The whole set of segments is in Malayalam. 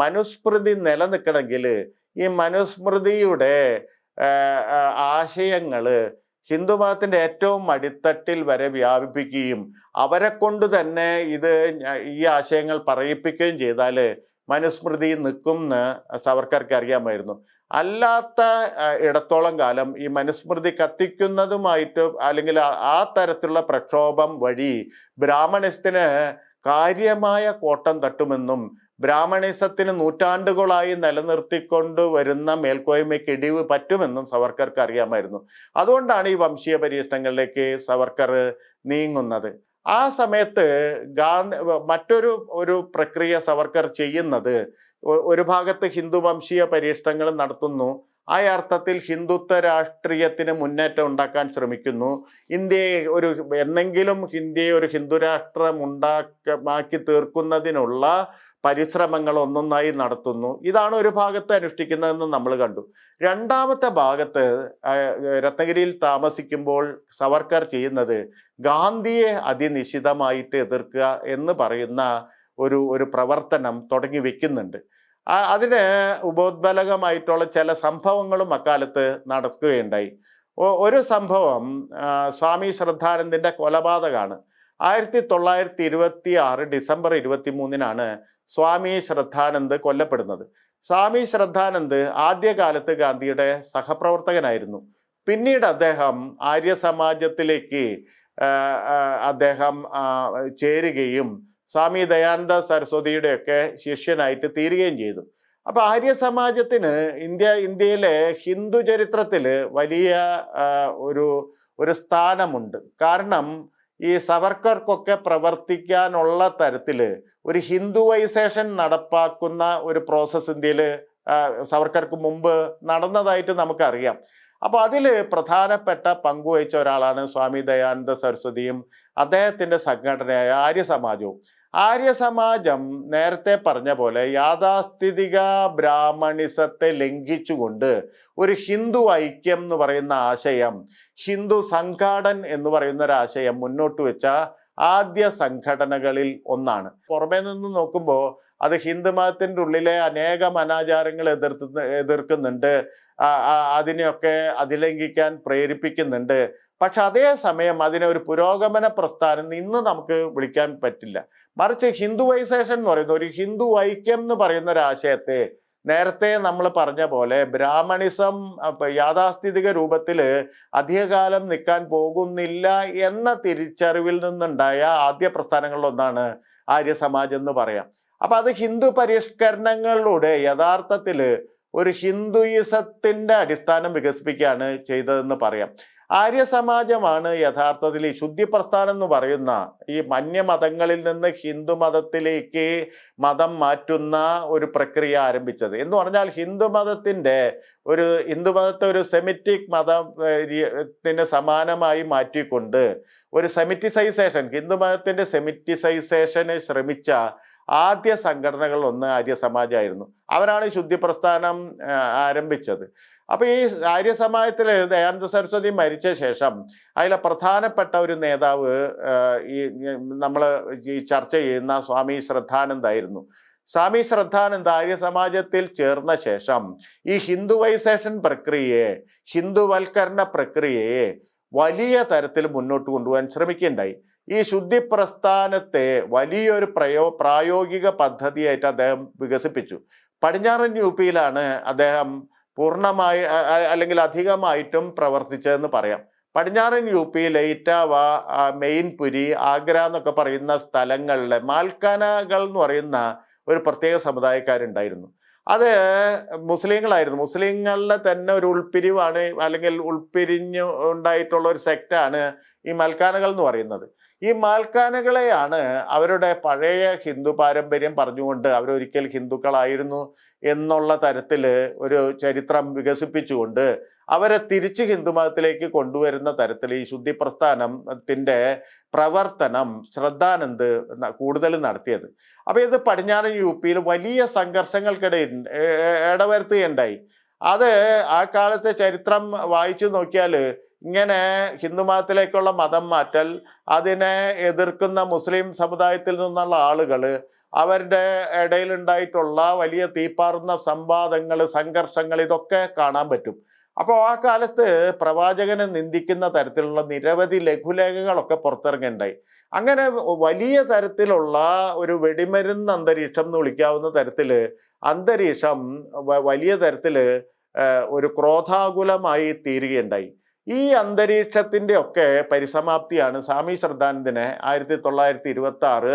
മനുസ്മൃതി നിലനിൽക്കണമെങ്കിൽ ഈ മനുസ്മൃതിയുടെ ആശയങ്ങള് ഹിന്ദുമതത്തിന്റെ ഏറ്റവും അടിത്തട്ടിൽ വരെ വ്യാപിപ്പിക്കുകയും അവരെ കൊണ്ട് തന്നെ ഈ ആശയങ്ങൾ പറയിപ്പിക്കുകയും ചെയ്താല് മനുസ്മൃതി നിൽക്കും എന്ന് സവർക്കർക്ക് അറിയാമായിരുന്നു. അല്ലാത്ത ഇടത്തോളം കാലം ഈ മനുസ്മൃതി കത്തിക്കുന്നതുമായിട്ട് അല്ലെങ്കിൽ ആ തരത്തിലുള്ള പ്രക്ഷോഭം വഴി ബ്രാഹ്മണിസത്തിന് കാര്യമായ കോട്ടം തട്ടുമെന്നും ബ്രാഹ്മണിസത്തിന് നൂറ്റാണ്ടുകളായി നിലനിർത്തിക്കൊണ്ടുവരുന്ന മേൽക്കോയ്മയ്ക്ക് ഇടിവ് പറ്റുമെന്നും സവർക്കർക്ക് അറിയാമായിരുന്നു. അതുകൊണ്ടാണ് ഈ വംശീയ പരീക്ഷണങ്ങളിലേക്ക് സവർക്കർ നീങ്ങുന്നത്. ആ സമയത്ത് മറ്റൊരു പ്രക്രിയ സവർക്കർ ചെയ്യുന്നത്, ഒരു ഭാഗത്ത് ഹിന്ദു വംശീയ പരീക്ഷണങ്ങൾ നടത്തുന്നു, ആ അർത്ഥത്തിൽ ഹിന്ദുത്വ രാഷ്ട്രീയത്തിന് മുന്നേറ്റം ഉണ്ടാക്കാൻ ശ്രമിക്കുന്നു. ഇന്ത്യയെ എന്നെങ്കിലും ഒരു ഹിന്ദു രാഷ്ട്രം ഉണ്ടാക്കി തീർക്കുന്നതിനുള്ള പരിശ്രമങ്ങൾ ഒന്നൊന്നായി നടത്തുന്നു. ഇതാണ് ഒരു ഭാഗത്ത് അനുഷ്ഠിക്കുന്നതെന്ന് നമ്മൾ കണ്ടു. രണ്ടാമത്തെ ഭാഗത്ത് രത്നഗിരിയിൽ താമസിക്കുമ്പോൾ സവർക്കർ ചെയ്യുന്നത് ഗാന്ധിയെ അതിനിശിതമായിട്ട് എതിർക്കുക എന്ന് പറയുന്ന ഒരു പ്രവർത്തനം തുടങ്ങി വെക്കുന്നുണ്ട്. അതിന് ഉപോദ്ബലകമായിട്ടുള്ള ചില സംഭവങ്ങളും അക്കാലത്ത് നടക്കുകയുണ്ടായി. ഒരു സംഭവം സ്വാമി ശ്രദ്ധാനന്ദന്റെ കൊലപാതകമാണ്. 1926 ഡിസംബർ 23 സ്വാമി ശ്രദ്ധാനന്ദ് കൊല്ലപ്പെടുന്നത്. സ്വാമി ശ്രദ്ധാനന്ദ് ആദ്യകാലത്ത് ഗാന്ധിയുടെ സഹപ്രവർത്തകനായിരുന്നു. പിന്നീട് അദ്ദേഹം ആര്യ സമാജത്തിലേക്ക് അദ്ദേഹം ചേരുകയും സ്വാമി ദയാനന്ദ സരസ്വതിയുടെയൊക്കെ ശിഷ്യനായിട്ട് തീരുകയും ചെയ്തു. അപ്പൊ ആര്യ സമാജത്തിന് ഇന്ത്യയിലെ ഹിന്ദു ചരിത്രത്തിൽ വലിയ ഒരു സ്ഥാനമുണ്ട്. കാരണം ഈ സവർക്കർക്കൊക്കെ പ്രവർത്തിക്കാനുള്ള തരത്തില് ഒരു ഹിന്ദുവൈസേഷൻ നടപ്പാക്കുന്ന ഒരു പ്രോസസ് ഇന്ത്യയിൽ സവർക്കർക്ക് മുമ്പ് നടന്നതായിട്ട് നമുക്കറിയാം. അപ്പൊ അതിൽ പ്രധാനപ്പെട്ട പങ്കുവഹിച്ച ഒരാളാണ് സ്വാമി ദയാനന്ദ സരസ്വതിയും അദ്ദേഹത്തിന്റെ സംഘടനയായ ആര്യസമാജവും. ആര്യസമാജം നേരത്തെ പറഞ്ഞ പോലെ യാഥാസ്ഥിതിക ബ്രാഹ്മണിസത്തെ ലംഘിച്ചുകൊണ്ട് ഒരു ഹിന്ദു ഐക്യം എന്ന് പറയുന്ന ആശയം, ഹിന്ദു സംഘാടൻ എന്ന് പറയുന്ന ഒരു ആശയം മുന്നോട്ട് വെച്ച ആദ്യ സംഘടനകളിൽ ഒന്നാണ്. പുറമേ നിന്ന് നോക്കുമ്പോൾ അത് ഹിന്ദുമതത്തിന്റെ ഉള്ളിലെ അനേകം അനാചാരങ്ങൾ എതിർക്കുന്നുണ്ട്, അതിനെയൊക്കെ അതിലംഘിക്കാൻ പ്രേരിപ്പിക്കുന്നുണ്ട്. പക്ഷെ അതേസമയം അതിനെ ഒരു പുരോഗമന പ്രസ്ഥാനം ഇന്ന് നമുക്ക് വിളിക്കാൻ പറ്റില്ല. മറിച്ച് ഹിന്ദുവൈസേഷൻ എന്ന് പറയുന്ന ഒരു ഹിന്ദു ഐക്യം എന്ന് പറയുന്ന ഒരു ആശയത്തെ നേരത്തെ നമ്മൾ പറഞ്ഞ പോലെ ബ്രാഹ്മണിസം യാഥാസ്ഥിതിക രൂപത്തിൽ അധികകാലം നിൽക്കാൻ പോകുന്നില്ല എന്ന തിരിച്ചറിവിൽ നിന്നുണ്ടായ ആദ്യ പ്രസ്ഥാനങ്ങളിലൊന്നാണ് ആര്യ സമാജം എന്ന് പറയാം. അപ്പൊ അത് ഹിന്ദു പരിഷ്കരണങ്ങളിലൂടെ യഥാർത്ഥത്തിൽ ഒരു ഹിന്ദുയിസത്തിന്റെ അടിസ്ഥാനം വികസിപ്പിക്കുകയാണ് ചെയ്തതെന്ന് പറയാം. ആര്യസമാജമാണ് യഥാർത്ഥത്തിൽ ഈ ശുദ്ധി പ്രസ്ഥാനം എന്ന് പറയുന്ന ഈ മന്യമതങ്ങളിൽ നിന്ന് ഹിന്ദു മതത്തിലേക്ക് മതം മാറ്റുന്ന ഒരു പ്രക്രിയ ആരംഭിച്ചത്. എന്ന് പറഞ്ഞാൽ ഹിന്ദുമതത്തെ ഒരു സെമിറ്റിക് മതത്തിന് സമാനമായി മാറ്റിക്കൊണ്ട് ഒരു സെമിറ്റിസൈസേഷൻ, ഹിന്ദുമതത്തിന്റെ സെമിറ്റിസൈസേഷന് ശ്രമിച്ച ആദ്യ സംഘടനകളിൽ ഒന്ന് ആര്യസമാജമായിരുന്നു. അവരാണ് ശുദ്ധി പ്രസ്ഥാനം ആരംഭിച്ചത്. അപ്പൊ ഈ ആര്യസമാജത്തില് ദയാനന്ദ സരസ്വതി മരിച്ച ശേഷം അതിലെ പ്രധാനപ്പെട്ട ഒരു നേതാവ് നമ്മൾ ഈ ചർച്ച ചെയ്യുന്ന സ്വാമി ശ്രദ്ധാനന്ദായിരുന്നു. സ്വാമി ശ്രദ്ധാനന്ദ ആര്യസമാജത്തിൽ ചേർന്ന ശേഷം ഈ ഹിന്ദുവൈസേഷൻ പ്രക്രിയയെ, ഹിന്ദുവൽക്കരണ പ്രക്രിയയെ വലിയ തരത്തിൽ മുന്നോട്ട് കൊണ്ടുപോകാൻ ശ്രമിക്കുകയുണ്ടായി. ഈ ശുദ്ധി പ്രസ്ഥാനത്തെ വലിയൊരു പ്രായോഗിക പദ്ധതിയായിട്ട് അദ്ദേഹം വികസിപ്പിച്ചു. പടിഞ്ഞാറൻ യുപിയിലാണ് അദ്ദേഹം പൂർണ്ണമായി അല്ലെങ്കിൽ അധികമായിട്ടും പ്രവർത്തിച്ചതെന്ന് പറയാം. പടിഞ്ഞാറൻ യുപിയിലെ ഇറ്റാവ, മെയിൻപുരി, ആഗ്ര എന്നൊക്കെ പറയുന്ന സ്ഥലങ്ങളിലെ മാൽക്കാനകൾ എന്ന് പറയുന്ന ഒരു പ്രത്യേക സമുദായക്കാരുണ്ടായിരുന്നു. അത് മുസ്ലിങ്ങളായിരുന്നു. മുസ്ലിങ്ങളുടെ തന്നെ ഒരു ഉൾപ്പിരിവാണ്, അല്ലെങ്കിൽ ഉൾപ്പിരിഞ്ഞു ഉണ്ടായിട്ടുള്ള ഒരു സെക്റ്റാണ് ഈ മൽക്കാനകൾ എന്ന് പറയുന്നത്. ഈ മാൽക്കാനകളെയാണ് അവരുടെ പഴയ ഹിന്ദു പാരമ്പര്യം പറഞ്ഞുകൊണ്ട് അവരൊരിക്കൽ ഹിന്ദുക്കളായിരുന്നു എന്നുള്ള തരത്തിൽ ഒരു ചരിത്രം വികസിപ്പിച്ചുകൊണ്ട് അവരെ തിരിച്ച് ഹിന്ദുമതത്തിലേക്ക് കൊണ്ടുവരുന്ന തരത്തിൽ ഈ ശുദ്ധി പ്രസ്ഥാനത്തിന്റെ പ്രവർത്തനം ശ്രദ്ധാനന്ദ് കൂടുതൽ നടത്തിയത്. അപ്പൊ ഇത് പടിഞ്ഞാറൻ യുപിയിൽ വലിയ സംഘർഷങ്ങൾക്കിടയിൽ ഇടവരുത്തുകയുണ്ടായി. അത് ആ കാലത്തെ ചരിത്രം വായിച്ചു നോക്കിയാൽ ഇങ്ങനെ ഹിന്ദുമതത്തിലേക്കുള്ള മതം മാറ്റൽ, അതിനെ എതിർക്കുന്ന മുസ്ലിം സമുദായത്തിൽ നിന്നുള്ള ആളുകൾ അവരുടെ ഇടയിലുണ്ടായിട്ടുള്ള വലിയ തീപ്പാറുന്ന സംവാദങ്ങൾ, സംഘർഷങ്ങൾ ഇതൊക്കെ കാണാൻ പറ്റും. അപ്പോൾ ആ കാലത്ത് പ്രവാചകനെ നിന്ദിക്കുന്ന തരത്തിലുള്ള നിരവധി ലഘുലേഖകളൊക്കെ പുറത്തിറങ്ങുണ്ടായി. അങ്ങനെ വലിയ തരത്തിലുള്ള ഒരു വെടിമരുന്ന് അന്തരീക്ഷം എന്ന് വിളിക്കാവുന്ന തരത്തില് അന്തരീക്ഷം വലിയ തരത്തില് ഒരു ക്രോധാകുലമായി തീരുകയുണ്ടായി. ഈ അന്തരീക്ഷത്തിന്റെ ഒക്കെ പരിസമാപ്തിയാണ് സ്വാമി ശ്രദ്ധാനന്ദനെ 1926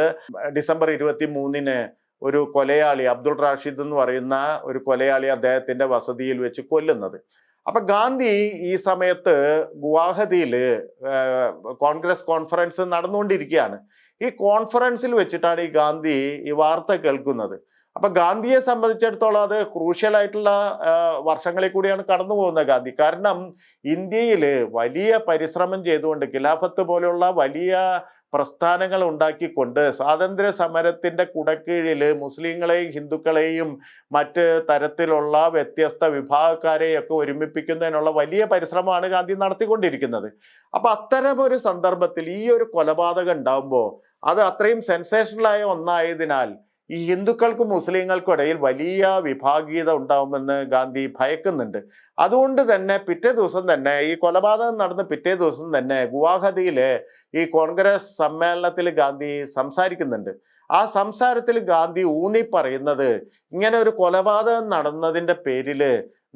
ഡിസംബർ 23 ഒരു കൊലയാളി, അബ്ദുൾ റാഷിദ് എന്ന് പറയുന്ന ഒരു കൊലയാളി അദ്ദേഹത്തിന്റെ വസതിയിൽ വെച്ച് കൊല്ലുന്നത്. അപ്പൊ ഗാന്ധി ഈ സമയത്ത് ഗുവാഹത്തിയിൽ കോൺഗ്രസ് കോൺഫറൻസ് നടന്നുകൊണ്ടിരിക്കുകയാണ്. ഈ കോൺഫറൻസിൽ വെച്ചിട്ടാണ് ഈ ഗാന്ധി ഈ വാർത്ത കേൾക്കുന്നത്. അപ്പൊ ഗാന്ധിയെ സംബന്ധിച്ചിടത്തോളം അത് ക്രൂഷ്യൽ ആയിട്ടുള്ള വർഷങ്ങളിൽ കൂടിയാണ് കടന്നു പോകുന്നത് ഗാന്ധി. കാരണം ഇന്ത്യയിൽ വലിയ പരിശ്രമം ചെയ്തുകൊണ്ട് ഖിലാഫത്ത് പോലെയുള്ള വലിയ പ്രസ്ഥാനങ്ങൾ ഉണ്ടാക്കിക്കൊണ്ട് സ്വാതന്ത്ര്യ സമരത്തിന്റെ കുടക്കീഴിൽ മുസ്ലിങ്ങളെയും ഹിന്ദുക്കളെയും മറ്റ് തരത്തിലുള്ള വ്യത്യസ്ത വിഭാഗക്കാരെയൊക്കെ ഒരുമിപ്പിക്കുന്നതിനുള്ള വലിയ പരിശ്രമമാണ് ഗാന്ധി നടത്തിക്കൊണ്ടിരിക്കുന്നത്. അപ്പൊ അത്തരം ഒരു സന്ദർഭത്തിൽ ഈ ഒരു കൊലപാതകം ഉണ്ടാകുമ്പോൾ അത് അത്രയും സെൻസേഷണലായ ഒന്നായതിനാൽ ഈ ഹിന്ദുക്കൾക്കും മുസ്ലിങ്ങൾക്കും ഇടയിൽ വലിയ വിഭാഗീയത ഉണ്ടാവുമെന്ന് ഗാന്ധി ഭയക്കുന്നുണ്ട്. അതുകൊണ്ട് തന്നെ പിറ്റേ ദിവസം തന്നെ, ഈ കൊലപാതകം നടന്ന പിറ്റേ ദിവസം തന്നെ ഗുവാഹത്തിയിലെ ഈ കോൺഗ്രസ് സമ്മേളനത്തിൽ ഗാന്ധി സംസാരിക്കുന്നുണ്ട്. ആ സംസാരത്തിൽ ഗാന്ധി ഊന്നി പറയുന്നത്, ഇങ്ങനെ ഒരു കൊലപാതകം നടന്നതിന്റെ പേരില്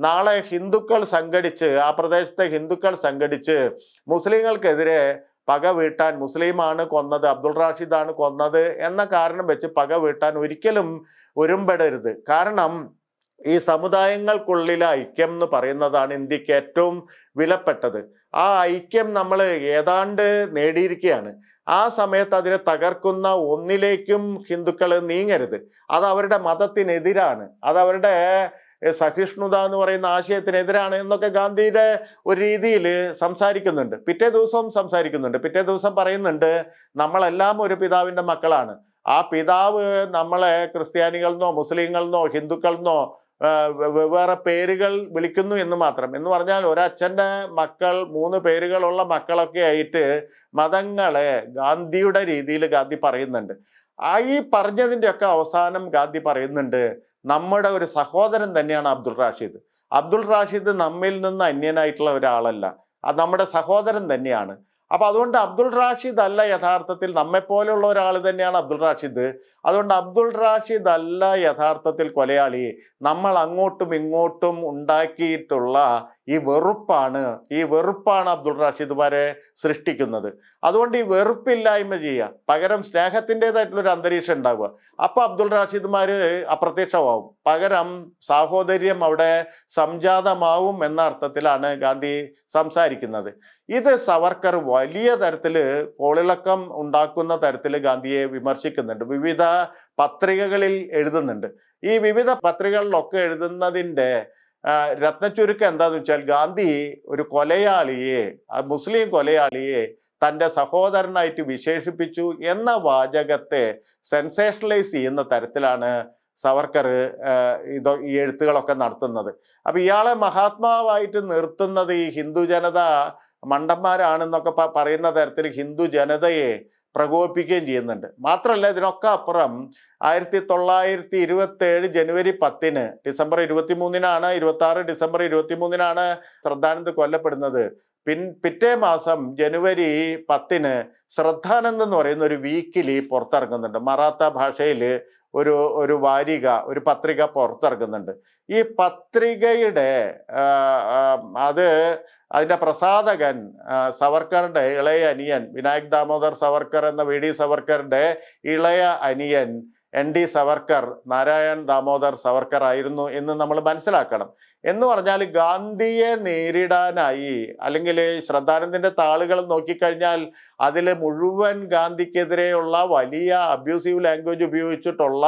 നാളെ ഹിന്ദുക്കൾ സംഘടിച്ച്, ആ പ്രദേശത്തെ ഹിന്ദുക്കൾ സംഘടിച്ച് മുസ്ലിങ്ങൾക്കെതിരെ പക വീട്ടാൻ, മുസ്ലിമാണ് കൊന്നത്, അബ്ദുൾ റാഷിദാണ് കൊന്നത് എന്ന കാരണം വെച്ച് പക വീട്ടാൻ ഒരിക്കലും ഒരുമ്പെടരുത്. കാരണം ഈ സമുദായങ്ങൾക്കുള്ളിലെ ഐക്യം എന്ന് പറയുന്നതാണ് ഇന്ത്യക്ക് ഏറ്റവും വിലപ്പെട്ടത്. ആ ഐക്യം നമ്മൾ ഏതാണ്ട് നേടിയിരിക്കുകയാണ്. ആ സമയത്ത് അതിനെ തകർക്കുന്ന ഒന്നിലേക്കും ഹിന്ദുക്കൾ നീങ്ങരുത്. അത് അവരുടെ മതത്തിനെതിരാണ്, അത് അവരുടെ സഹിഷ്ണുത എന്ന് പറയുന്ന ആശയത്തിനെതിരാണ് എന്നൊക്കെ ഗാന്ധിയുടെ ഒരു രീതിയിൽ സംസാരിക്കുന്നുണ്ട്. പിറ്റേ ദിവസവും സംസാരിക്കുന്നുണ്ട്. പിറ്റേ ദിവസം പറയുന്നുണ്ട്, നമ്മളെല്ലാം ഒരു പിതാവിൻ്റെ മക്കളാണ്. ആ പിതാവ് നമ്മളെ ക്രിസ്ത്യാനികളെന്നോ മുസ്ലിങ്ങളെന്നോ ഹിന്ദുക്കളെന്നോ വെവ്വേറെ പേരുകൾ വിളിക്കുന്നു എന്ന് മാത്രം. എന്ന് പറഞ്ഞാൽ ഒരച്ഛൻ്റെ മക്കൾ 3 പേരുകളുള്ള മക്കളൊക്കെ ആയിട്ട് മതങ്ങളെ ഗാന്ധിയുടെ രീതിയിൽ ഗാന്ധി പറയുന്നുണ്ട്. ഈ പറഞ്ഞതിൻ്റെയൊക്കെ അവസാനം ഗാന്ധി പറയുന്നുണ്ട്, നമ്മുടെ ഒരു സഹോദരൻ തന്നെയാണ് അബ്ദുൾ റാഷിദ്. അബ്ദുൾ റാഷിദ് നമ്മിൽ നിന്ന് അന്യനായിട്ടുള്ള ഒരാളല്ല, അത് നമ്മുടെ സഹോദരൻ തന്നെയാണ്. അപ്പൊ അതുകൊണ്ട് അബ്ദുൾ റാഷിദ് അല്ല യഥാർത്ഥത്തിൽ, നമ്മെപ്പോലെയുള്ള ഒരാൾ തന്നെയാണ് അബ്ദുൾ റാഷിദ്. അതുകൊണ്ട് അബ്ദുൾ റാഷിദ് അല്ല യഥാർത്ഥത്തിൽ കൊലയാളി. നമ്മൾ അങ്ങോട്ടും ഇങ്ങോട്ടും ഉണ്ടാക്കിയിട്ടുള്ള ഈ വെറുപ്പാണ് അബ്ദുൾ റാഷിദ്മാരെ സൃഷ്ടിക്കുന്നത്. അതുകൊണ്ട് ഈ വെറുപ്പില്ലായ്മ ചെയ്യുക, പകരം സ്നേഹത്തിൻ്റെതായിട്ടുള്ളൊരു അന്തരീക്ഷം ഉണ്ടാവുക. അപ്പൊ അബ്ദുൾ റാഷിദ്മാര് അപ്രത്യക്ഷമാവും, പകരം സാഹോദര്യം അവിടെ സംജാതമാവും എന്ന അർത്ഥത്തിലാണ് ഗാന്ധി സംസാരിക്കുന്നത്. ഇത് സവർക്കർ വലിയ തരത്തില് കോളിളക്കം ഉണ്ടാക്കുന്ന തരത്തിൽ ഗാന്ധിയെ വിമർശിക്കുന്നുണ്ട്, വിവിധ പത്രികകളിൽ എഴുതുന്നുണ്ട്. ഈ വിവിധ പത്രികകളിലൊക്കെ എഴുതുന്നതിൻ്റെ രത്നച്ചുരുക്കം എന്താന്ന് വെച്ചാൽ, ഗാന്ധി ഒരു കൊലയാളിയെ, മുസ്ലിം കൊലയാളിയെ തൻ്റെ സഹോദരനായിട്ട് വിശേഷിപ്പിച്ചു എന്ന വാചകത്തെ സെൻസേഷണലൈസ് ചെയ്യുന്ന തരത്തിലാണ് സവർക്കർ ഈ എഴുത്തുകളൊക്കെ നടത്തുന്നത്. അപ്പൊ ഇയാളെ മഹാത്മാവായിട്ട് നിർത്തുന്നത് ഈ ഹിന്ദു ജനത മണ്ടന്മാരാണെന്നൊക്കെ പറയുന്ന തരത്തിൽ ഹിന്ദു ജനതയെ പ്രകോപിപ്പിക്കുകയും ചെയ്യുന്നുണ്ട്. മാത്രമല്ല, ഇതിനൊക്കെ അപ്പുറം 1927 ജനുവരി 10 ഡിസംബർ 23 26 ഡിസംബർ 23 ശ്രദ്ധാനന്ദ് കൊല്ലപ്പെടുന്നത്. പിറ്റേ മാസം ജനുവരി 10 ശ്രദ്ധാനന്ദ് എന്ന് പറയുന്ന ഒരു വീക്കിലി പുറത്തിറങ്ങുന്നുണ്ട്. മറാത്ത ഭാഷയിൽ ഒരു വാരിക, ഒരു പത്രിക പുറത്തിറങ്ങുന്നുണ്ട്. ഈ പത്രികയുടെ അതിൻ്റെ പ്രസാധകൻ സവർക്കറുടെ ഇളയ അനിയൻ, വിനായക് ദാമോദർ സവർക്കർ എന്ന വി ഡി സവർക്കറുടെ ഇളയ അനിയൻ ND സവർക്കർ, നാരായൺ ദാമോദർ സവർക്കർ ആയിരുന്നു എന്ന് നമ്മൾ മനസ്സിലാക്കണം. എന്ന് പറഞ്ഞാൽ ഗാന്ധിയെ നേരിടാനായി, അല്ലെങ്കിൽ ശ്രദ്ധാനന്ദിന്റെ താളുകൾ നോക്കിക്കഴിഞ്ഞാൽ അതിൽ മുഴുവൻ ഗാന്ധിക്കെതിരെയുള്ള വലിയ അബ്യൂസീവ് ലാംഗ്വേജ് ഉപയോഗിച്ചിട്ടുള്ള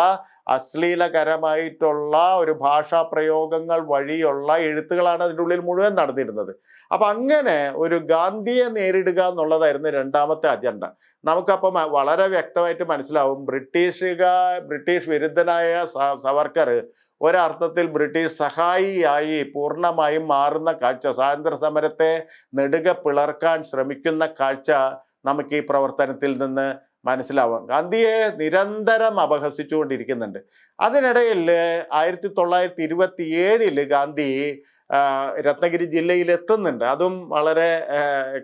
അശ്ലീലകരമായിട്ടുള്ള ഒരു ഭാഷാ പ്രയോഗങ്ങൾ വഴിയുള്ള എഴുത്തുകളാണ് അതിൻ്റെ ഉള്ളിൽ മുഴുവൻ നടന്നിരുന്നത്. അപ്പൊ അങ്ങനെ ഒരു ഗാന്ധിയെ നേരിടുക എന്നുള്ളതായിരുന്നു രണ്ടാമത്തെ അജണ്ട. നമുക്കപ്പം വളരെ വ്യക്തമായിട്ട് മനസ്സിലാവും, ബ്രിട്ടീഷ് വിരുദ്ധനായ സവർക്കർ ഒരർത്ഥത്തിൽ ബ്രിട്ടീഷ് സഹായിയായി പൂർണ്ണമായും മാറുന്ന കാഴ്ച, സ്വാതന്ത്ര്യ സമരത്തെ നെടുക പിളർക്കാൻ ശ്രമിക്കുന്ന കാഴ്ച നമുക്ക് ഈ പ്രവർത്തനത്തിൽ നിന്ന് മനസ്സിലാവാം. ഗാന്ധിയെ നിരന്തരം അപഹസിച്ചുകൊണ്ടിരിക്കുന്നുണ്ട്. അതിനിടയിൽ 1927 ഗാന്ധി രത്നഗിരി ജില്ലയിൽ എത്തുന്നുണ്ട്. അതും വളരെ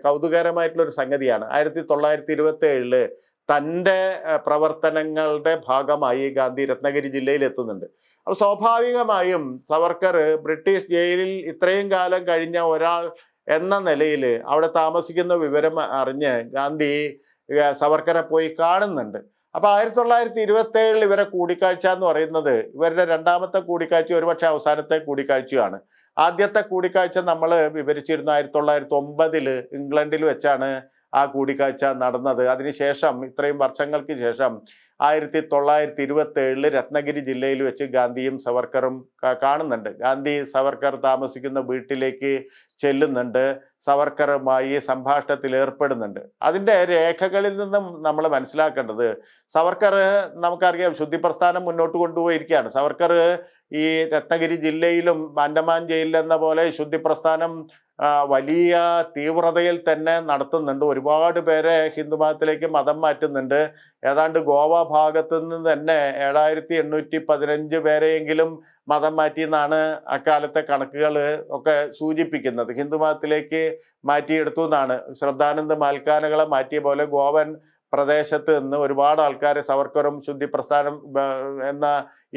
കൗതുകരമായിട്ടുള്ള ഒരു സംഗതിയാണ്. 1927 തൻ്റെ പ്രവർത്തനങ്ങളുടെ ഭാഗമായി ഗാന്ധി രത്നഗിരി ജില്ലയിൽ എത്തുന്നുണ്ട്. അപ്പോൾ സ്വാഭാവികമായും സവർക്കർ ബ്രിട്ടീഷ് ജയിലിൽ ഇത്രയും കാലം കഴിഞ്ഞ ഒരാൾ എന്ന നിലയിൽ അവിടെ താമസിക്കുന്ന വിവരം അറിഞ്ഞ് ഗാന്ധി സവർക്കറെ പോയി കാണുന്നുണ്ട്. അപ്പൊ 1927 ഇവരെ കൂടിക്കാഴ്ച എന്ന് പറയുന്നത് ഇവരുടെ രണ്ടാമത്തെ കൂടിക്കാഴ്ച, ഒരുപക്ഷെ അവസാനത്തെ കൂടിക്കാഴ്ചയാണ്. ആദ്യത്തെ കൂടിക്കാഴ്ച നമ്മൾ വിവരിച്ചിരുന്നു. 1909 ഇംഗ്ലണ്ടിൽ വെച്ചാണ് ആ കൂടിക്കാഴ്ച നടന്നത്. അതിനുശേഷം ഇത്രയും വർഷങ്ങൾക്ക് ശേഷം 1927 രത്നഗിരി ജില്ലയിൽ വെച്ച് ഗാന്ധിയും സവർക്കറും കാണുന്നുണ്ട്. ഗാന്ധി സവർക്കർ താമസിക്കുന്ന വീട്ടിലേക്ക് ചെല്ലുന്നുണ്ട്, സവർക്കറുമായി സംഭാഷണത്തിൽ ഏർപ്പെടുന്നുണ്ട്. അതിൻ്റെ രേഖകളിൽ നിന്നും നമ്മൾ മനസ്സിലാക്കേണ്ടത്, സവർക്കർ നമുക്കറിയാം ശുദ്ധി പ്രസ്ഥാനം മുന്നോട്ട് കൊണ്ടുപോയിരിക്കുകയാണ്. സവർക്കർ ഈ രത്നഗിരി ജില്ലയിലും ആൻഡമാൻ ജയിലിൽ എന്ന പോലെ ശുദ്ധി പ്രസ്ഥാനം വലിയ തീവ്രതയിൽ തന്നെ നടത്തുന്നുണ്ട്. ഒരുപാട് പേരെ ഹിന്ദുമതത്തിലേക്ക് മതം മാറ്റുന്നുണ്ട്. ഏതാണ്ട് ഗോവ ഭാഗത്തു നിന്ന് തന്നെ 7815 പേരെയെങ്കിലും മതം മാറ്റി എന്നാണ് അക്കാലത്തെ കണക്കുകൾ ഒക്കെ സൂചിപ്പിക്കുന്നത്. ഹിന്ദുമതത്തിലേക്ക് മാറ്റിയെടുത്തു എന്നാണ്. ശ്രദ്ധാനന്ദ മാൽക്കാനകളെ മാറ്റിയ പോലെ ഗോവൻ പ്രദേശത്ത് നിന്ന് ഒരുപാട് ആൾക്കാരെ സവർക്കറും ശുദ്ധി പ്രസ്ഥാനം എന്ന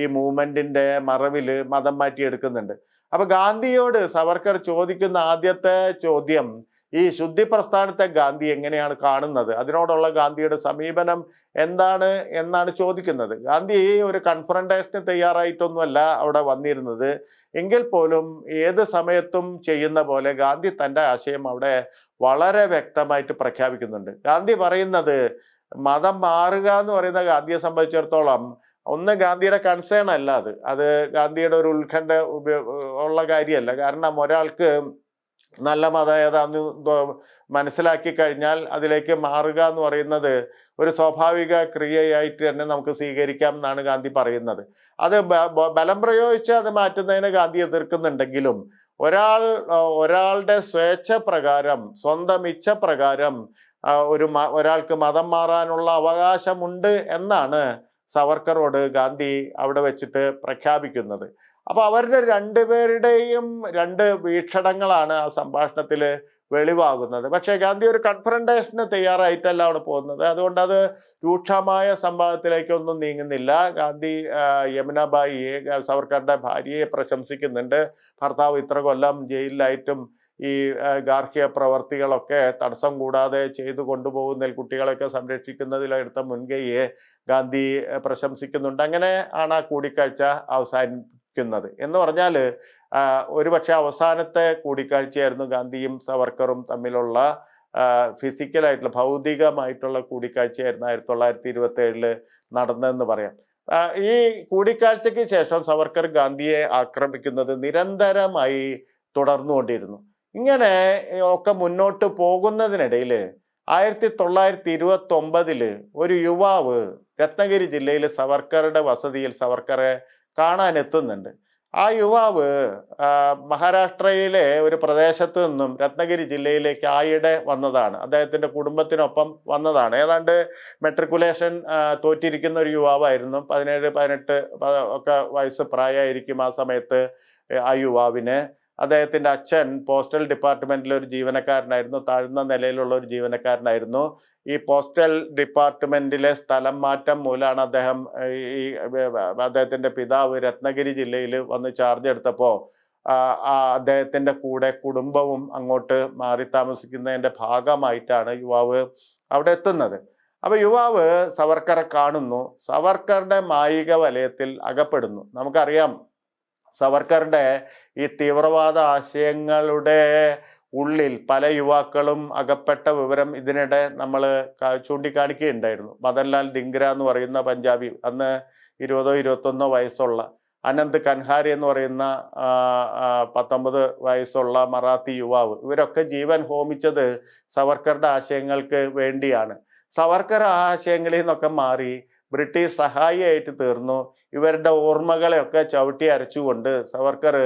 ഈ മൂവ്മെന്റിന്റെ മറവിൽ മതം മാറ്റിയെടുക്കുന്നുണ്ട്. അപ്പൊ ഗാന്ധിയോട് സവർക്കർ ചോദിക്കുന്ന ആദ്യത്തെ ചോദ്യം ഈ ശുദ്ധി പ്രസ്ഥാനത്തെ ഗാന്ധി എങ്ങനെയാണ് കാണുന്നത്, അതിനോടുള്ള ഗാന്ധിയുടെ സമീപനം എന്താണ് എന്നാണ് ചോദിക്കുന്നത്. ഗാന്ധി ഒരു കൺഫ്രണ്ടേഷന് തയ്യാറായിട്ടൊന്നുമല്ല അവിടെ വന്നിരുന്നത്. എങ്കിൽ പോലും ഏത് സമയത്തും ചെയ്യുന്ന പോലെ ഗാന്ധി തൻ്റെ ആശയം അവിടെ വളരെ വ്യക്തമായിട്ട് പ്രഖ്യാപിക്കുന്നുണ്ട്. ഗാന്ധി പറയുന്നത് മതം മാറുക എന്ന് പറയുന്ന ഗാന്ധിയെ സംബന്ധിച്ചിടത്തോളം ഒന്ന് ഗാന്ധിയുടെ കൺസേൺ അല്ല, അത് ഗാന്ധിയുടെ ഒരു ഉത്കണ്ഠ ഉള്ള കാര്യമല്ല. കാരണം ഒരാൾക്ക് നല്ല മതം ഏതാന്ന് മനസ്സിലാക്കി കഴിഞ്ഞാൽ അതിലേക്ക് മാറുക എന്ന് പറയുന്നത് ഒരു സ്വാഭാവിക ക്രിയയായിട്ട് തന്നെ നമുക്ക് സ്വീകരിക്കാം എന്നാണ് ഗാന്ധി പറയുന്നത്. അത് ബലം പ്രയോഗിച്ച് അത് മാറ്റുന്നതിനെ ഗാന്ധി എതിർക്കുന്നുണ്ടെങ്കിലും ഒരാളുടെ സ്വേച്ഛ പ്രകാരം, സ്വന്തം ഇച്ഛ പ്രകാരം ഒരാൾക്ക് മതം മാറാനുള്ള അവകാശമുണ്ട് എന്നാണ് സവർക്കറോട് ഗാന്ധി അവിടെ വെച്ചിട്ട് പ്രഖ്യാപിക്കുന്നത്. അപ്പൊ അവരുടെ രണ്ടുപേരുടെയും രണ്ട് വീക്ഷണങ്ങളാണ് ആ സംഭാഷണത്തിൽ വെളിവാകുന്നത്. പക്ഷേ ഗാന്ധി ഒരു കൺഫ്രണ്ടേഷന് തയ്യാറായിട്ടല്ല അവിടെ പോകുന്നത്. അതുകൊണ്ട് അത് രൂക്ഷമായ സംവാദത്തിലേക്കൊന്നും നീങ്ങുന്നില്ല. ഗാന്ധി യമുനാബായിയെ, സവർക്കറുടെ ഭാര്യയെ പ്രശംസിക്കുന്നുണ്ട്. ഭർത്താവ് ഇത്ര കൊല്ലം ജയിലിലായിട്ടും ഈ ഗാർഹിക പ്രവർത്തികളൊക്കെ തടസ്സം കൂടാതെ ചെയ്തു കൊണ്ടുപോകുന്നതിൽ, കുട്ടികളൊക്കെ സംരക്ഷിക്കുന്നതിലെടുത്ത മുൻകൈയെ ഗാന്ധി പ്രശംസിക്കുന്നുണ്ട്. അങ്ങനെ ആണ് ആ കൂടിക്കാഴ്ച അവസാനിക്കുന്നത്. എന്ന് പറഞ്ഞാൽ ഒരുപക്ഷെ അവസാനത്തെ കൂടിക്കാഴ്ചയായിരുന്നു ഗാന്ധിയും സവർക്കറും തമ്മിലുള്ള ഫിസിക്കലായിട്ടുള്ള, ഭൗതികമായിട്ടുള്ള കൂടിക്കാഴ്ചയായിരുന്നു 1927 നടന്നതെന്ന് പറയാം. ഈ കൂടിക്കാഴ്ചയ്ക്ക് ശേഷം സവർക്കർ ഗാന്ധിയെ ആക്രമിക്കുന്നത് നിരന്തരമായി തുടർന്നുകൊണ്ടിരുന്നു. ഇങ്ങനെ ഒക്കെ മുന്നോട്ട് പോകുന്നതിനിടയിൽ 1929 ഒരു യുവാവ് രത്നഗിരി ജില്ലയിൽ സവർക്കറുടെ വസതിയിൽ സവർക്കറെ കാണാൻ എത്തുന്നുണ്ട്. ആ യുവാവ് മഹാരാഷ്ട്രയിലെ ഒരു പ്രദേശത്തു നിന്നും രത്നഗിരി ജില്ലയിലേക്ക് ആയിടെ വന്നതാണ്. അദ്ദേഹത്തിൻ്റെ കുടുംബത്തിനൊപ്പം വന്നതാണ്. ഏതാണ്ട് മെട്രിക്കുലേഷൻ തോറ്റിരിക്കുന്ന ഒരു യുവാവായിരുന്നു. 17, 18 ഒക്കെ വയസ്സ് പ്രായമായിരിക്കും ആ സമയത്ത് ആ യുവാവിന്. അദ്ദേഹത്തിൻ്റെ അച്ഛൻ പോസ്റ്റൽ ഡിപ്പാർട്ട്മെന്റിലെ ഒരു ജീവനക്കാരനായിരുന്നു, താഴ്ന്ന നിലയിലുള്ള ഒരു ജീവനക്കാരനായിരുന്നു. ഈ പോസ്റ്റൽ ഡിപ്പാർട്ട്മെന്റിലെ സ്ഥലം മാറ്റം മൂലമാണ് അദ്ദേഹത്തിൻ്റെ പിതാവ് രത്നഗിരി ജില്ലയിൽ വന്ന് ചാർജ് എടുത്തപ്പോൾ അദ്ദേഹത്തിൻ്റെ കൂടെ കുടുംബവും അങ്ങോട്ട് മാറി താമസിക്കുന്നതിൻ്റെ ഭാഗമായിട്ടാണ് യുവാവ് അവിടെ എത്തുന്നത്. അപ്പൊ യുവാവ് സവർക്കറെ കാണുന്നു, സവർക്കറുടെ മായിക വലയത്തിൽ അകപ്പെടുന്നു. നമുക്കറിയാം സവർക്കറുടെ ഈ തീവ്രവാദ ആശയങ്ങളുടെ ഉള്ളിൽ പല യുവാക്കളും അകപ്പെട്ട വിവരം ഇതിനിടെ നമ്മൾ ചൂണ്ടിക്കാണിക്കുകയുണ്ടായിരുന്നു. മദൻലാൽ ധിംഗ്ര എന്ന് പറയുന്ന പഞ്ചാബി, അന്ന് 20 21 വയസ്സുള്ള, അനന്ത് കൻഹാരി എന്ന് പറയുന്ന 19 വയസ്സുള്ള മറാത്തി യുവാവ്, ഇവരൊക്കെ ജീവൻ ഹോമിച്ചത് സവർക്കറുടെ ആശയങ്ങൾക്ക് വേണ്ടിയാണ്. സവർക്കർ ആ ആശയങ്ങളിൽ നിന്നൊക്കെ മാറി ബ്രിട്ടീഷ് സഹായിയായിട്ട് തീർന്നു. ഇവരുടെ ഓർമ്മകളെയൊക്കെ ചവിട്ടി അരച്ചുകൊണ്ട് സവർക്കർ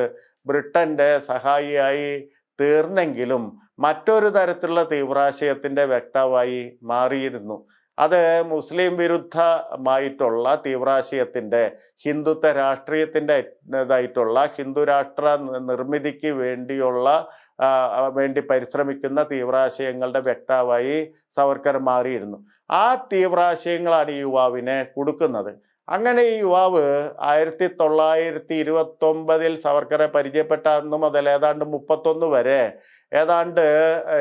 ബ്രിട്ടന്റെ സഹായിയായി തീർന്നെങ്കിലും മറ്റൊരു തരത്തിലുള്ള തീവ്രാശയത്തിന്റെ വക്താവായി മാറിയിരുന്നു. അത് മുസ്ലിം വിരുദ്ധമായിട്ടുള്ള തീവ്രാശയത്തിൻ്റെ, ഹിന്ദുത്വ രാഷ്ട്രീയത്തിൻ്റെ ഇതായിട്ടുള്ള ഹിന്ദു രാഷ്ട്ര നിർമ്മിതിക്ക് വേണ്ടി പരിശ്രമിക്കുന്ന തീവ്രാശയങ്ങളുടെ വ്യക്താവായി സവർക്കർ മാറിയിരുന്നു. ആ തീവ്രാശയങ്ങളാണ് ഈ യുവാവിനെ കൊടുക്കുന്നത്. അങ്ങനെ ഈ യുവാവ് 1929 സവർക്കറെ പരിചയപ്പെട്ട അന്ന് മുതൽ ഏതാണ്ട് 31 വരെ ഏതാണ്ട്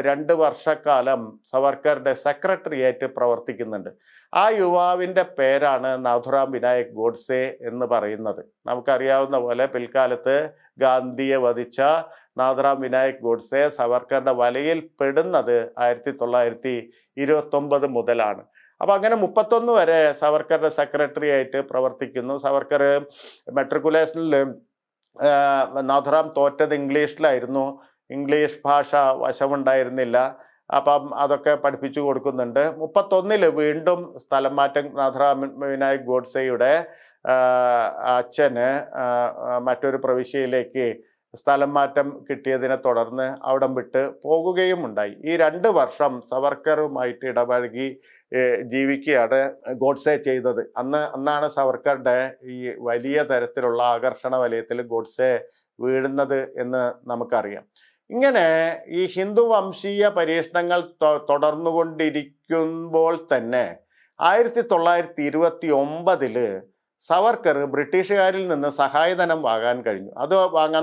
2 വർഷക്കാലം സവർക്കറുടെ സെക്രട്ടറിയായിട്ട് പ്രവർത്തിക്കുന്നുണ്ട്. ആ യുവാവിൻ്റെ പേരാണ് നാഥുറാം വിനായക് ഗോഡ്സെ എന്ന് പറയുന്നത്. നമുക്കറിയാവുന്ന പോലെ പിൽക്കാലത്ത് ഗാന്ധിയെ വധിച്ച നാഥുറാം വിനായക് ഗോഡ്സെ സവർക്കറുടെ വലയിൽ പെടുന്നത് 1929 മുതലാണ്. അപ്പം അങ്ങനെ 31 വരെ സവർക്കറുടെ സെക്രട്ടറി ആയിട്ട് പ്രവർത്തിക്കുന്നു. സവർക്കർ മെട്രിക്കുലേഷനിൽ നാഥുറാം തോറ്റത് ഇംഗ്ലീഷിലായിരുന്നു. ഇംഗ്ലീഷ് ഭാഷ വശമുണ്ടായിരുന്നില്ല. അപ്പം അതൊക്കെ പഠിപ്പിച്ചു കൊടുക്കുന്നുണ്ട്. 31 വീണ്ടും സ്ഥലം മാറ്റം നാഥുറാം വിനായക് ഗോഡ്സെയുടെ അച്ഛന് മറ്റൊരു പ്രവിശ്യയിലേക്ക് സ്ഥലം മാറ്റം കിട്ടിയതിനെ തുടർന്ന് അവിടം വിട്ട് പോകുകയും ഉണ്ടായി. ഈ 2 വർഷം സവർക്കറുമായിട്ട് ഇടപഴകി ജീവിക്കുകയാണ് ഗോഡ്സെ ചെയ്തത്. അന്നാണ് സവർക്കറുടെ ഈ വലിയ തരത്തിലുള്ള ആകർഷണ വലയത്തിൽ ഗോഡ്സെ വീഴുന്നത് എന്ന് നമുക്കറിയാം. ഇങ്ങനെ ഈ ഹിന്ദു വംശീയ പരീക്ഷണങ്ങൾ തുടർന്നുകൊണ്ടിരിക്കുമ്പോൾ തന്നെ 1929 സവർക്കർ ബ്രിട്ടീഷുകാരിൽ നിന്ന് സഹായധനം വാങ്ങാൻ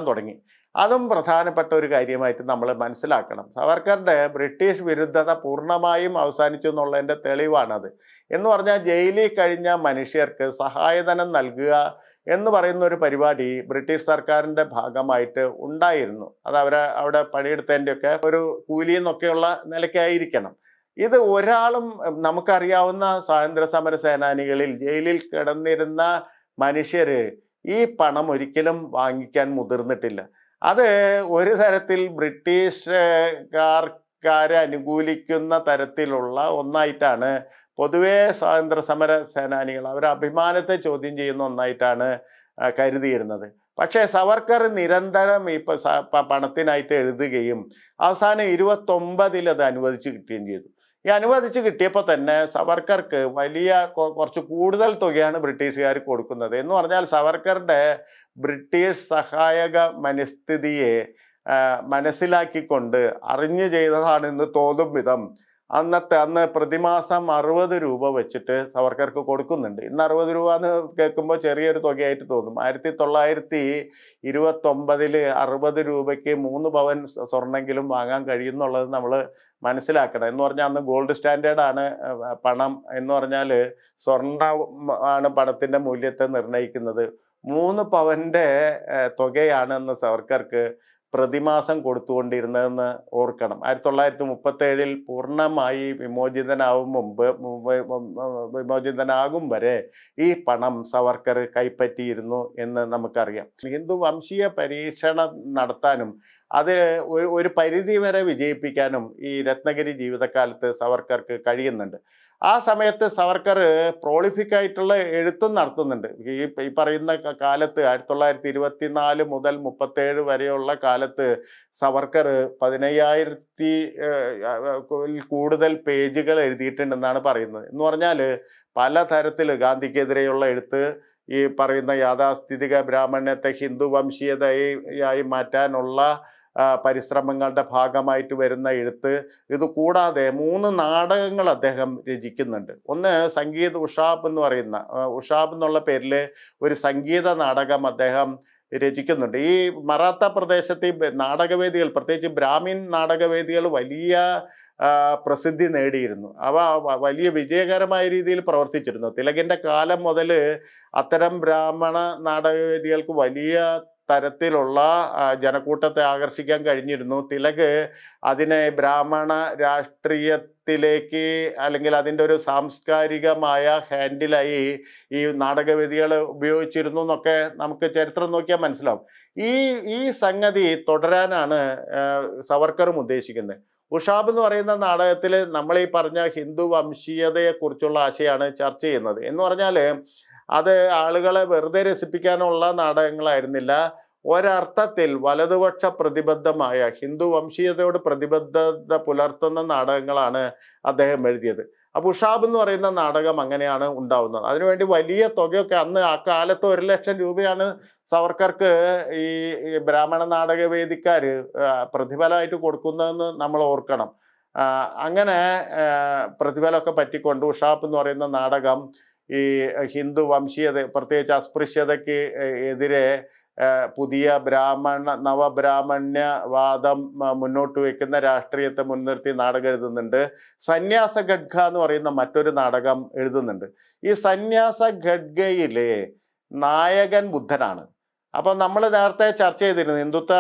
തുടങ്ങി. അതും പ്രധാനപ്പെട്ട ഒരു കാര്യമായിട്ട് നമ്മൾ മനസ്സിലാക്കണം. സവർക്കറുടെ ബ്രിട്ടീഷ് വിരുദ്ധത പൂർണ്ണമായും അവസാനിച്ചു എന്നുള്ളതിൻ്റെ തെളിവാണത്. എന്ന് പറഞ്ഞാൽ ജയിലിൽ കഴിഞ്ഞ മനുഷ്യർക്ക് സഹായധനം നൽകുക എന്ന് പറയുന്ന ഒരു പരിപാടി ബ്രിട്ടീഷ് സർക്കാരിൻ്റെ ഭാഗമായിട്ട് ഉണ്ടായിരുന്നു. അത് അവിടെ പണിയെടുത്തതിൻ്റെയൊക്കെ ഒരു കൂലി എന്നൊക്കെയുള്ള നിലയ്ക്കായിരിക്കണം. ഇത് ഒരാളും നമുക്കറിയാവുന്ന സ്വാതന്ത്ര്യ സമര സേനാനികളിൽ ജയിലിൽ കിടന്നിരുന്ന മനുഷ്യര് ഈ പണം ഒരിക്കലും വാങ്ങിക്കാൻ മുതിർന്നിട്ടില്ല. അത് ഒരു തരത്തിൽ ബ്രിട്ടീഷുകാരെ അനുകൂലിക്കുന്ന തരത്തിലുള്ള ഒന്നായിട്ടാണ് പൊതുവേ സ്വാതന്ത്ര്യ സമര സേനാനികൾ അവരുടെ അഭിമാനത്തെ ചോദ്യം ചെയ്യുന്ന ഒന്നായിട്ടാണ് കരുതിയിരുന്നത്. പക്ഷേ സവർക്കർ നിരന്തരം പണത്തിനായിട്ട് എഴുതുകയും അവസാനം 29 അത് അനുവദിച്ച് കിട്ടുകയും ചെയ്തു. ഈ അനുവദിച്ച് കിട്ടിയപ്പോൾ തന്നെ സവർക്കർക്ക് കുറച്ച് കൂടുതൽ തുകയാണ് ബ്രിട്ടീഷുകാർ കൊടുക്കുന്നത്. എന്ന് പറഞ്ഞാൽ സവർക്കറുടെ ബ്രിട്ടീഷ് സഹായക മനസ്ഥിതിയെ മനസ്സിലാക്കിക്കൊണ്ട് അറിഞ്ഞു ചെയ്തതാണെന്ന് തോന്നും വിധം അന്ന് പ്രതിമാസം 60 രൂപ വെച്ചിട്ട് സവർക്കർക്ക് കൊടുക്കുന്നുണ്ട്. ഇന്ന് 60 രൂപ എന്ന് കേൾക്കുമ്പോൾ ചെറിയൊരു തുകയായിട്ട് തോന്നും. 1929 60 രൂപയ്ക്ക് 3 പവൻ സ്വർണ്ണെങ്കിലും വാങ്ങാൻ കഴിയുന്നുള്ളത് നമ്മൾ മനസ്സിലാക്കണം. എന്ന് പറഞ്ഞാൽ അന്ന് ഗോൾഡ് സ്റ്റാൻഡേർഡാണ് പണം. എന്ന് പറഞ്ഞാൽ സ്വർണ്ണമാണ് പണത്തിൻ്റെ മൂല്യത്തെ നിർണ്ണയിക്കുന്നത്. 3 പവൻ്റെ തുകയാണെന്ന് സവർക്കർക്ക് പ്രതിമാസം കൊടുത്തുകൊണ്ടിരുന്നതെന്ന് ഓർക്കണം. 1937 പൂർണ്ണമായി വിമോചിതനാകും വരെ ഈ പണം സവർക്കർ കൈപ്പറ്റിയിരുന്നു എന്ന് നമുക്കറിയാം. ഹിന്ദു വംശീയ പരീക്ഷണം നടത്താനും അത് ഒരു പരിധി വരെ വിജയിപ്പിക്കാനും ഈ രത്നഗിരി ജീവിതകാലത്ത് സവർക്കർക്ക് കഴിയുന്നുണ്ട്. ആ സമയത്ത് സവർക്കർ പ്രോളിഫിക് ആയിട്ടുള്ള എഴുത്തും നടത്തുന്നുണ്ട്. ഈ പറയുന്ന കാലത്ത് 1924 മുതൽ 37 വരെയുള്ള കാലത്ത് സവർക്കർ 15,000 കൂടുതൽ പേജുകൾ എഴുതിയിട്ടുണ്ടെന്നാണ് പറയുന്നത്. എന്ന് പറഞ്ഞാൽ പലതരത്തിൽ ഗാന്ധിക്കെതിരെയുള്ള എഴുത്ത്, ഈ പറയുന്ന യാഥാസ്ഥിതിക ബ്രാഹ്മണ്യത്തെ ഹിന്ദു വംശീയതയായി മാറ്റാനുള്ള പരിശ്രമങ്ങളുടെ ഭാഗമായിട്ട് വരുന്ന എഴുത്ത്, ഇത് കൂടാതെ 3 നാടകങ്ങൾ അദ്ദേഹം രചിക്കുന്നുണ്ട്. ഒന്ന് സംഗീത് ഉഷാബ് എന്ന് പറയുന്ന ഉഷാബ് എന്നുള്ള പേരിൽ ഒരു സംഗീത നാടകം അദ്ദേഹം രചിക്കുന്നുണ്ട്. ഈ മറാത്ത പ്രദേശത്തെ നാടകവേദികൾ, പ്രത്യേകിച്ച് ബ്രാഹ്മിൻ നാടകവേദികൾ വലിയ പ്രസിദ്ധി നേടിയിരുന്നു. അവ വലിയ വിജയകരമായ രീതിയിൽ പ്രവർത്തിച്ചിരുന്നു. തിലകിൻ്റെ കാലം മുതൽ അത്തരം ബ്രാഹ്മണ നാടകവേദികൾക്ക് വലിയ തരത്തിലുള്ള ജനക്കൂട്ടത്തെ ആകർഷിക്കാൻ കഴിഞ്ഞിരുന്നു. തിലക് അതിനെ ബ്രാഹ്മണ രാഷ്ട്രീയത്തിലേക്ക് അല്ലെങ്കിൽ അതിൻ്റെ ഒരു സാംസ്കാരികമായ ഹാൻഡിലായി ഈ നാടകവേദികൾ ഉപയോഗിച്ചിരുന്നു എന്നൊക്കെ നമുക്ക് ചരിത്രം നോക്കിയാൽ മനസ്സിലാവും. ഈ സംഗതി തുടരാനാണ് സവർക്കറും ഉദ്ദേശിക്കുന്നത്. ഉഷാബ് എന്ന് പറയുന്ന നാടകത്തിൽ നമ്മൾ ഈ പറഞ്ഞ ഹിന്ദു വംശീയതയെക്കുറിച്ചുള്ള ആശയമാണ് ചർച്ച ചെയ്യുന്നത്. എന്ന് പറഞ്ഞാൽ അത് ആളുകളെ വെറുതെ രസിപ്പിക്കാനുള്ള നാടകങ്ങളായിരുന്നില്ല. ഒരർത്ഥത്തിൽ വലതുപക്ഷ പ്രതിബദ്ധമായ ഹിന്ദു വംശീയതയോട് പ്രതിബദ്ധത പുലർത്തുന്ന നാടകങ്ങളാണ് അദ്ദേഹം എഴുതിയത്. അപ്പോൾ ഉഷാബ് എന്ന് പറയുന്ന നാടകം അങ്ങനെയാണ് ഉണ്ടാവുന്നത്. അതിനുവേണ്ടി വലിയ തുകയൊക്കെ അന്ന് ആ കാലത്ത് 1,00,000 രൂപയാണ് സവർക്കർക്ക് ഈ ബ്രാഹ്മണ നാടകവേദിക്കാർ പ്രതിഫലമായിട്ട് കൊടുക്കുന്നതെന്ന് നമ്മൾ ഓർക്കണം. അങ്ങനെ പ്രതിഫലമൊക്കെ പറ്റിക്കൊണ്ട് ഉഷാബ് എന്ന് പറയുന്ന നാടകം ഈ ഹിന്ദു വംശീയത, പ്രത്യേകിച്ച് അസ്പൃശ്യതയ്ക്ക് എതിരെ പുതിയ നവബ്രാഹ്മണ്യവാദം മുന്നോട്ട് വയ്ക്കുന്ന രാഷ്ട്രീയത്തെ മുൻനിർത്തി നാടകം എഴുതുന്നുണ്ട്. സന്യാസ ഖഡ്ഗ എന്ന് പറയുന്ന മറ്റൊരു നാടകം എഴുതുന്നുണ്ട്. ഈ സന്യാസ ഖഡ്ഗയിലെ നായകൻ ബുദ്ധനാണ്. അപ്പം നമ്മൾ നേരത്തെ ചർച്ച ചെയ്തിരുന്നു ഹിന്ദുത്വ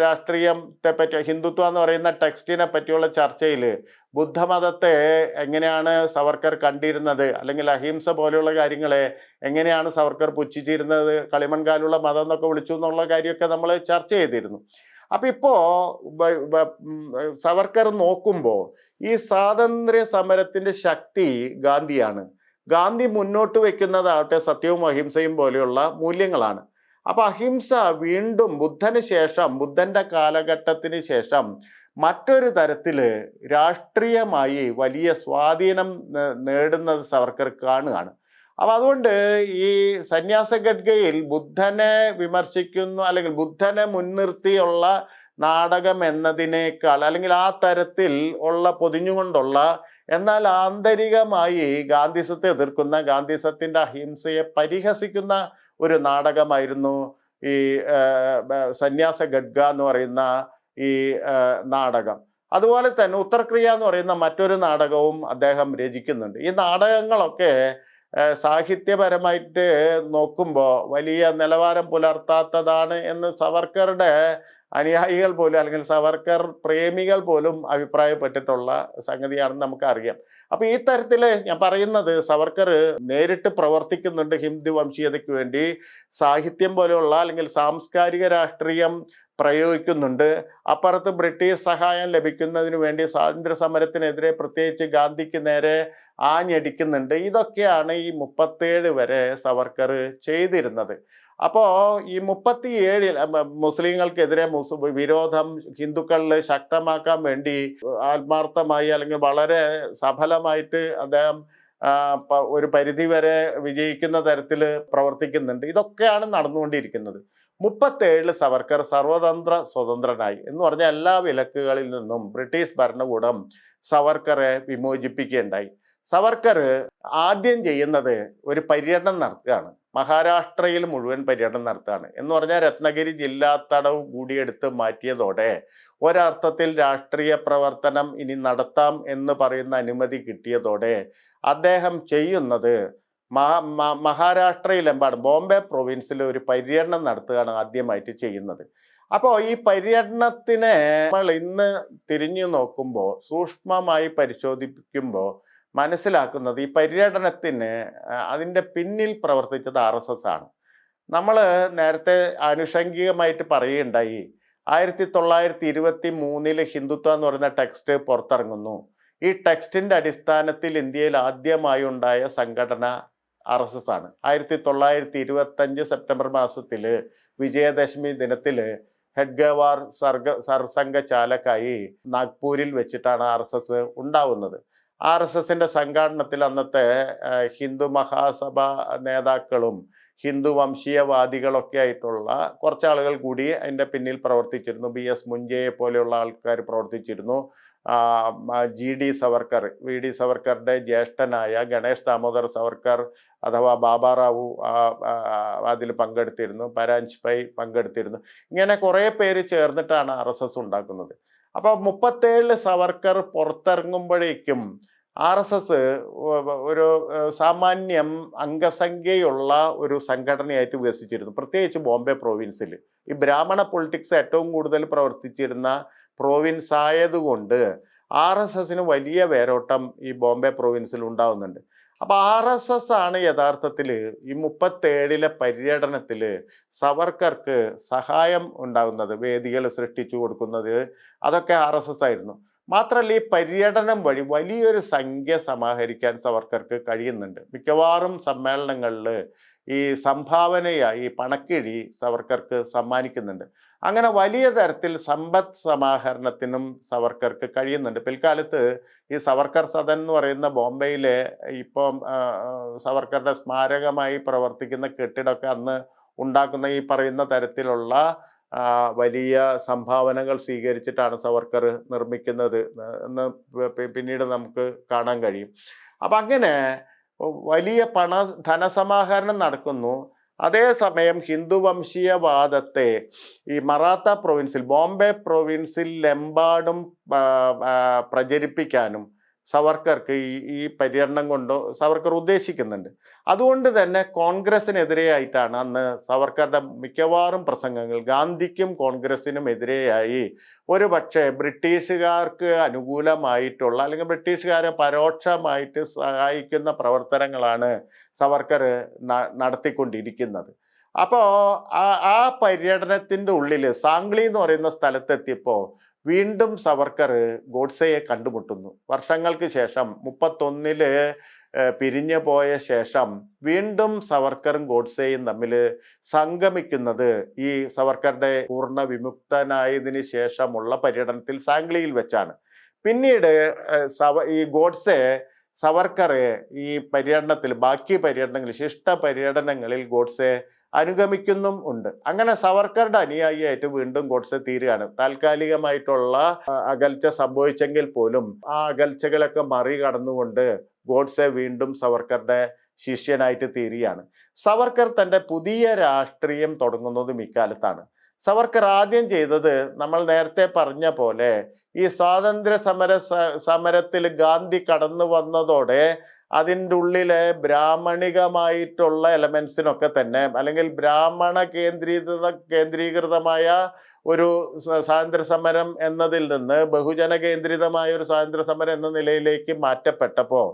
രാഷ്ട്രീയത്തെ പറ്റി, ഹിന്ദുത്വ എന്ന് പറയുന്ന ടെക്സ്റ്റിനെ പറ്റിയുള്ള ചർച്ചയിൽ ബുദ്ധമതത്തെ എങ്ങനെയാണ് സവർക്കർ കണ്ടിരുന്നത്, അല്ലെങ്കിൽ അഹിംസ പോലെയുള്ള കാര്യങ്ങളെ എങ്ങനെയാണ് സവർക്കർ പുച്ഛിച്ചിരുന്നത്, കളിമൺകാലുള്ള മതം എന്നൊക്കെ വിളിച്ചു എന്നുള്ള കാര്യമൊക്കെ നമ്മൾ ചർച്ച ചെയ്തിരുന്നു. അപ്പം ഇപ്പോൾ സവർക്കർ നോക്കുമ്പോൾ ഈ സ്വാതന്ത്ര്യ സമരത്തിൻ്റെ ശക്തി ഗാന്ധിയാണ്. ഗാന്ധി മുന്നോട്ട് വയ്ക്കുന്നതാവട്ടെ സത്യവും അഹിംസയും പോലെയുള്ള മൂല്യങ്ങളാണ്. അപ്പൊ അഹിംസ വീണ്ടും ബുദ്ധന് ശേഷം, ബുദ്ധന്റെ കാലഘട്ടത്തിന് ശേഷം മറ്റൊരു തരത്തില് രാഷ്ട്രീയമായി വലിയ സ്വാധീനം നേടുന്നത് സവർക്കർ കാണുകയാണ്. അപ്പൊ അതുകൊണ്ട് ഈ സന്യാസ ഖഡ്ഗയിൽ ബുദ്ധനെ വിമർശിക്കുന്നു, അല്ലെങ്കിൽ ബുദ്ധനെ മുൻനിർത്തിയുള്ള നാടകം എന്നതിനേക്കാൾ, അല്ലെങ്കിൽ ആ തരത്തിൽ ഉള്ള പൊതിഞ്ഞുകൊണ്ടുള്ള, എന്നാൽ ആന്തരികമായി ഗാന്ധിസത്തെ എതിർക്കുന്ന, ഗാന്ധിസത്തിന്റെ അഹിംസയെ പരിഹസിക്കുന്ന ഒരു നാടകമായിരുന്നു ഈ സന്യാസ ഖഡ്ഗ എന്ന് പറയുന്ന ഈ നാടകം. അതുപോലെ തന്നെ ഉത്തരക്രിയ എന്ന് പറയുന്ന മറ്റൊരു നാടകവും അദ്ദേഹം രചിക്കുന്നുണ്ട്. ഈ നാടകങ്ങളൊക്കെ സാഹിത്യപരമായിട്ട് നോക്കുമ്പോൾ വലിയ നിലവാരം പുലർത്താത്തതാണ് എന്ന് സവർക്കറുടെ അനുയായികൾ പോലും, അല്ലെങ്കിൽ സവർക്കർ പ്രേമികൾ പോലും അഭിപ്രായപ്പെട്ടിട്ടുള്ള സംഗതിയാണെന്ന് നമുക്കറിയാം. അപ്പൊ ഈ തരത്തില് ഞാൻ പറയുന്നത്, സവർക്കർ നേരിട്ട് പ്രവർത്തിക്കുന്നുണ്ട് ഹിന്ദു വംശീയതയ്ക്ക് വേണ്ടി, സാഹിത്യം പോലെയുള്ള അല്ലെങ്കിൽ സാംസ്കാരിക രാഷ്ട്രീയം പ്രയോഗിക്കുന്നുണ്ട്. അപ്പുറത്ത് ബ്രിട്ടീഷ് സഹായം ലഭിക്കുന്നതിന് വേണ്ടി സ്വാതന്ത്ര്യ സമരത്തിനെതിരെ പ്രത്യേകിച്ച് ഗാന്ധിക്ക് നേരെ ആഞ്ഞടിക്കുന്നുണ്ട്. ഇതൊക്കെയാണ് ഈ 37 വരെ സവർക്കർ ചെയ്തിരുന്നത്. അപ്പോൾ ഈ 37-ൽ മുസ്ലിങ്ങൾക്കെതിരെ വിരോധം ഹിന്ദുക്കളിൽ ശക്തമാക്കാൻ വേണ്ടി ആത്മാർത്ഥമായി, അല്ലെങ്കിൽ വളരെ സഫലമായിട്ട് അദ്ദേഹം ഒരു പരിധി വരെ വിജയിക്കുന്ന തരത്തിൽ പ്രവർത്തിക്കുന്നുണ്ട്. ഇതൊക്കെയാണ് നടന്നുകൊണ്ടിരിക്കുന്നത്. 37-ൽ സവർക്കർ സർവതന്ത്ര സ്വതന്ത്രനായി എന്ന് പറഞ്ഞാൽ എല്ലാ വിലക്കുകളിൽ നിന്നും ബ്രിട്ടീഷ് ഭരണകൂടം സവർക്കറെ വിമോചിപ്പിക്കുകയുണ്ടായി. സവർക്കർ ആദ്യം ചെയ്യുന്നത് ഒരു പര്യടനം നടത്തുകയാണ്. മഹാരാഷ്ട്രയിൽ മുഴുവൻ പര്യടനം നടത്തുകയാണ്. എന്ന് പറഞ്ഞാൽ രത്നഗിരി ജില്ലാ തടവ് കൂടി എടുത്ത് മാറ്റിയതോടെ ഒരർത്ഥത്തിൽ രാഷ്ട്രീയ പ്രവർത്തനം ഇനി നടത്താം എന്ന് പറയുന്ന അനുമതി കിട്ടിയതോടെ അദ്ദേഹം ചെയ്യുന്നത് മഹാരാഷ്ട്രയിലെമ്പാടും ബോംബെ പ്രൊവിൻസിൽ ഒരു പര്യടനം നടത്തുകയാണ് ആദ്യമായിട്ട് ചെയ്യുന്നത്. അപ്പോൾ ഈ പര്യടനത്തിനെ നമ്മൾ ഇന്ന് തിരിഞ്ഞു നോക്കുമ്പോൾ, സൂക്ഷ്മമായി പരിശോധിക്കുമ്പോൾ മനസ്സിലാക്കുന്നത് ഈ പര്യടനത്തിന് അതിൻ്റെ പിന്നിൽ പ്രവർത്തിച്ചത് RSS ആണ്. നമ്മൾ നേരത്തെ ആനുഷംഗികമായിട്ട് പറയുകയുണ്ടായി, 1923 ഹിന്ദുത്വ എന്ന് പറയുന്ന ടെക്സ്റ്റ് പുറത്തിറങ്ങുന്നു. ഈ ടെക്സ്റ്റിന്റെ അടിസ്ഥാനത്തിൽ ഇന്ത്യയിൽ ആദ്യമായി ഉണ്ടായ സംഘടന RSS ആണ്. 1925 സെപ്റ്റംബർ മാസത്തിൽ വിജയദശമി ദിനത്തിൽ ഹെഡ്ഗവാർ സർസംഘ ചാലക്കായി നാഗ്പൂരിൽ വെച്ചിട്ടാണ് RSS ഉണ്ടാവുന്നത്. RSSന്റെ സംഘാടനത്തിൽ അന്നത്തെ ഹിന്ദു മഹാസഭ നേതാക്കളും ഹിന്ദു വംശീയവാദികളൊക്കെ ആയിട്ടുള്ള കുറച്ചാളുകൾ കൂടി അതിൻ്റെ പിന്നിൽ പ്രവർത്തിച്ചിരുന്നു. BS മുഞ്ചയെ പോലെയുള്ള ആൾക്കാർ പ്രവർത്തിച്ചിരുന്നു. GD സവർക്കർ, VD സവർക്കറുടെ ജ്യേഷ്ഠനായ ഗണേഷ് ദാമോദർ സവർക്കർ അഥവാ ബാബാറാവു അതിൽ പങ്കെടുത്തിരുന്നു. പരാഞ്ച് പൈ പങ്കെടുത്തിരുന്നു. ഇങ്ങനെ കുറേ പേര് ചേർന്നിട്ടാണ് RSS ഉണ്ടാക്കുന്നത്. അപ്പോൾ 37-ൽ സവർക്കർ പുറത്തിറങ്ങുമ്പോഴേക്കും RSS ഒരു സാമാന്യം അംഗസംഖ്യയുള്ള ഒരു സംഘടനയായിട്ട് വികസിച്ചിരുന്നു. പ്രത്യേകിച്ച് ബോംബെ പ്രൊവിൻസിൽ ഈ ബ്രാഹ്മണ പൊളിറ്റിക്സ് ഏറ്റവും കൂടുതൽ പ്രവർത്തിച്ചിരുന്ന പ്രൊവിൻസ് ആയതുകൊണ്ട് RSSന് വലിയ വേരോട്ടം ഈ ബോംബെ പ്രൊവിൻസിൽ ഉണ്ടാവുന്നുണ്ട്. അപ്പൊ RSS ആണ് യഥാർത്ഥത്തിൽ ഈ 37-ലെ പര്യടനത്തിൽ സവർക്കർക്ക് സഹായം ഉണ്ടാകുന്നത്, വേദികൾ സൃഷ്ടിച്ചു കൊടുക്കുന്നത്, അതൊക്കെ RSS ആയിരുന്നു. മാത്രമല്ല ഈ പര്യടനം വഴി വലിയൊരു സംഖ്യ സമാഹരിക്കാൻ സവർക്കർക്ക് കഴിയുന്നുണ്ട്. മിക്കവാറും സമ്മേളനങ്ങളിൽ ഈ സംഭാവനയായി പണക്കിഴി സവർക്കർക്ക് സമ്മാനിക്കുന്നുണ്ട്. അങ്ങനെ വലിയ തരത്തിൽ സമ്പദ് സമാഹരണത്തിനും സവർക്കർക്ക് കഴിയുന്നുണ്ട്. പിൽക്കാലത്ത് ഈ സവർക്കർ സദൻ എന്ന് പറയുന്ന ബോംബെയിലെ ഇപ്പം സവർക്കറുടെ സ്മാരകമായി പ്രവർത്തിക്കുന്ന കെട്ടിടമൊക്കെ അന്ന് ഉണ്ടാക്കുന്ന ഈ പറയുന്ന തരത്തിലുള്ള വലിയ സംഭാവനകൾ സ്വീകരിച്ചിട്ടാണ് സവർക്കർ നിർമ്മിക്കുന്നത് എന്ന് പിന്നീട് നമുക്ക് കാണാൻ കഴിയും. അപ്പം അങ്ങനെ വലിയ ധനസമാഹരണം നടക്കുന്നു. അതേസമയം ഹിന്ദു വംശീയവാദത്തെ ഈ മറാത്ത പ്രൊവിൻസിൽ, ബോംബെ പ്രൊവിൻസിലെമ്പാടും പ്രചരിപ്പിക്കാനും സവർക്കർക്ക് ഈ പര്യടനം കൊണ്ട് സവർക്കർ ഉദ്ദേശിക്കുന്നുണ്ട്. അതുകൊണ്ട് തന്നെ കോൺഗ്രസിനെതിരെയായിട്ടാണ് അന്ന് സവർക്കറുടെ മിക്കവാറും പ്രസംഗങ്ങൾ. ഗാന്ധിക്കും കോൺഗ്രസിനും എതിരെയായി ഒരു പക്ഷേ ബ്രിട്ടീഷുകാർക്ക് അനുകൂലമായിട്ടുള്ള അല്ലെങ്കിൽ ബ്രിട്ടീഷുകാരെ പരോക്ഷമായിട്ട് സഹായിക്കുന്ന പ്രവർത്തനങ്ങളാണ് സവർക്കർ നടത്തിക്കൊണ്ടിരിക്കുന്നത്. അപ്പോൾ ആ പര്യടനത്തിൻ്റെ ഉള്ളിൽ സാംഗ്ലി എന്ന് പറയുന്ന സ്ഥലത്തെത്തിയപ്പോൾ വീണ്ടും സവർക്കർ ഗോഡ്സെയെ കണ്ടുമുട്ടുന്നു. വർഷങ്ങൾക്ക് ശേഷം 31 പിരിഞ്ഞു പോയ ശേഷം വീണ്ടും സവർക്കറും ഗോഡ്സെയും തമ്മിൽ സംഗമിക്കുന്നത് ഈ സവർക്കറുടെ പൂർണ്ണ വിമുക്തനായതിന് ശേഷമുള്ള പര്യടനത്തിൽ സാംഗ്ലിയിൽ വെച്ചാണ്. പിന്നീട് ഈ ഗോഡ്സെ സവർക്കറെ ഈ പര്യടനത്തിൽ, ബാക്കി പര്യടനങ്ങളിൽ, ശിഷ്ട പര്യടനങ്ങളിൽ ഗോഡ്സെ അനുഗമിക്കുന്നും ഉണ്ട്. അങ്ങനെ സവർക്കറുടെ അനുയായിയായിട്ട് വീണ്ടും ഗോഡ്സെ തീരുകയാണ്. താൽക്കാലികമായിട്ടുള്ള അകൽച്ച സംഭവിച്ചെങ്കിൽ പോലും ആ അകൽച്ചകളൊക്കെ മറികടന്നുകൊണ്ട് ഗോഡ്സെ വീണ്ടും സവർക്കറുടെ ശിഷ്യനായിട്ട് തീരുകയാണ്. സവർക്കർ തൻ്റെ പുതിയ രാഷ്ട്രീയം തുടങ്ങുന്നതും ഇക്കാലത്താണ്. സവർക്കർ ആദ്യം ചെയ്തത് നമ്മൾ നേരത്തെ പറഞ്ഞ പോലെ ഈ സ്വാതന്ത്ര്യ സമരത്തിൽ ഗാന്ധി കടന്നു വന്നതോടെ അതിൻ്റെ ഉള്ളിലെ ബ്രാഹ്മണികമായിട്ടുള്ള എലമെന്റ്സിനൊക്കെ തന്നെ, അല്ലെങ്കിൽ ബ്രാഹ്മണ കേന്ദ്രീകൃതമായ ഒരു സ്വാതന്ത്ര്യ സമരം എന്നതിൽ നിന്ന് ബഹുജന കേന്ദ്രിതമായ ഒരു സ്വാതന്ത്ര്യ സമരം എന്ന നിലയിലേക്ക് മാറ്റപ്പെട്ടപ്പോൾ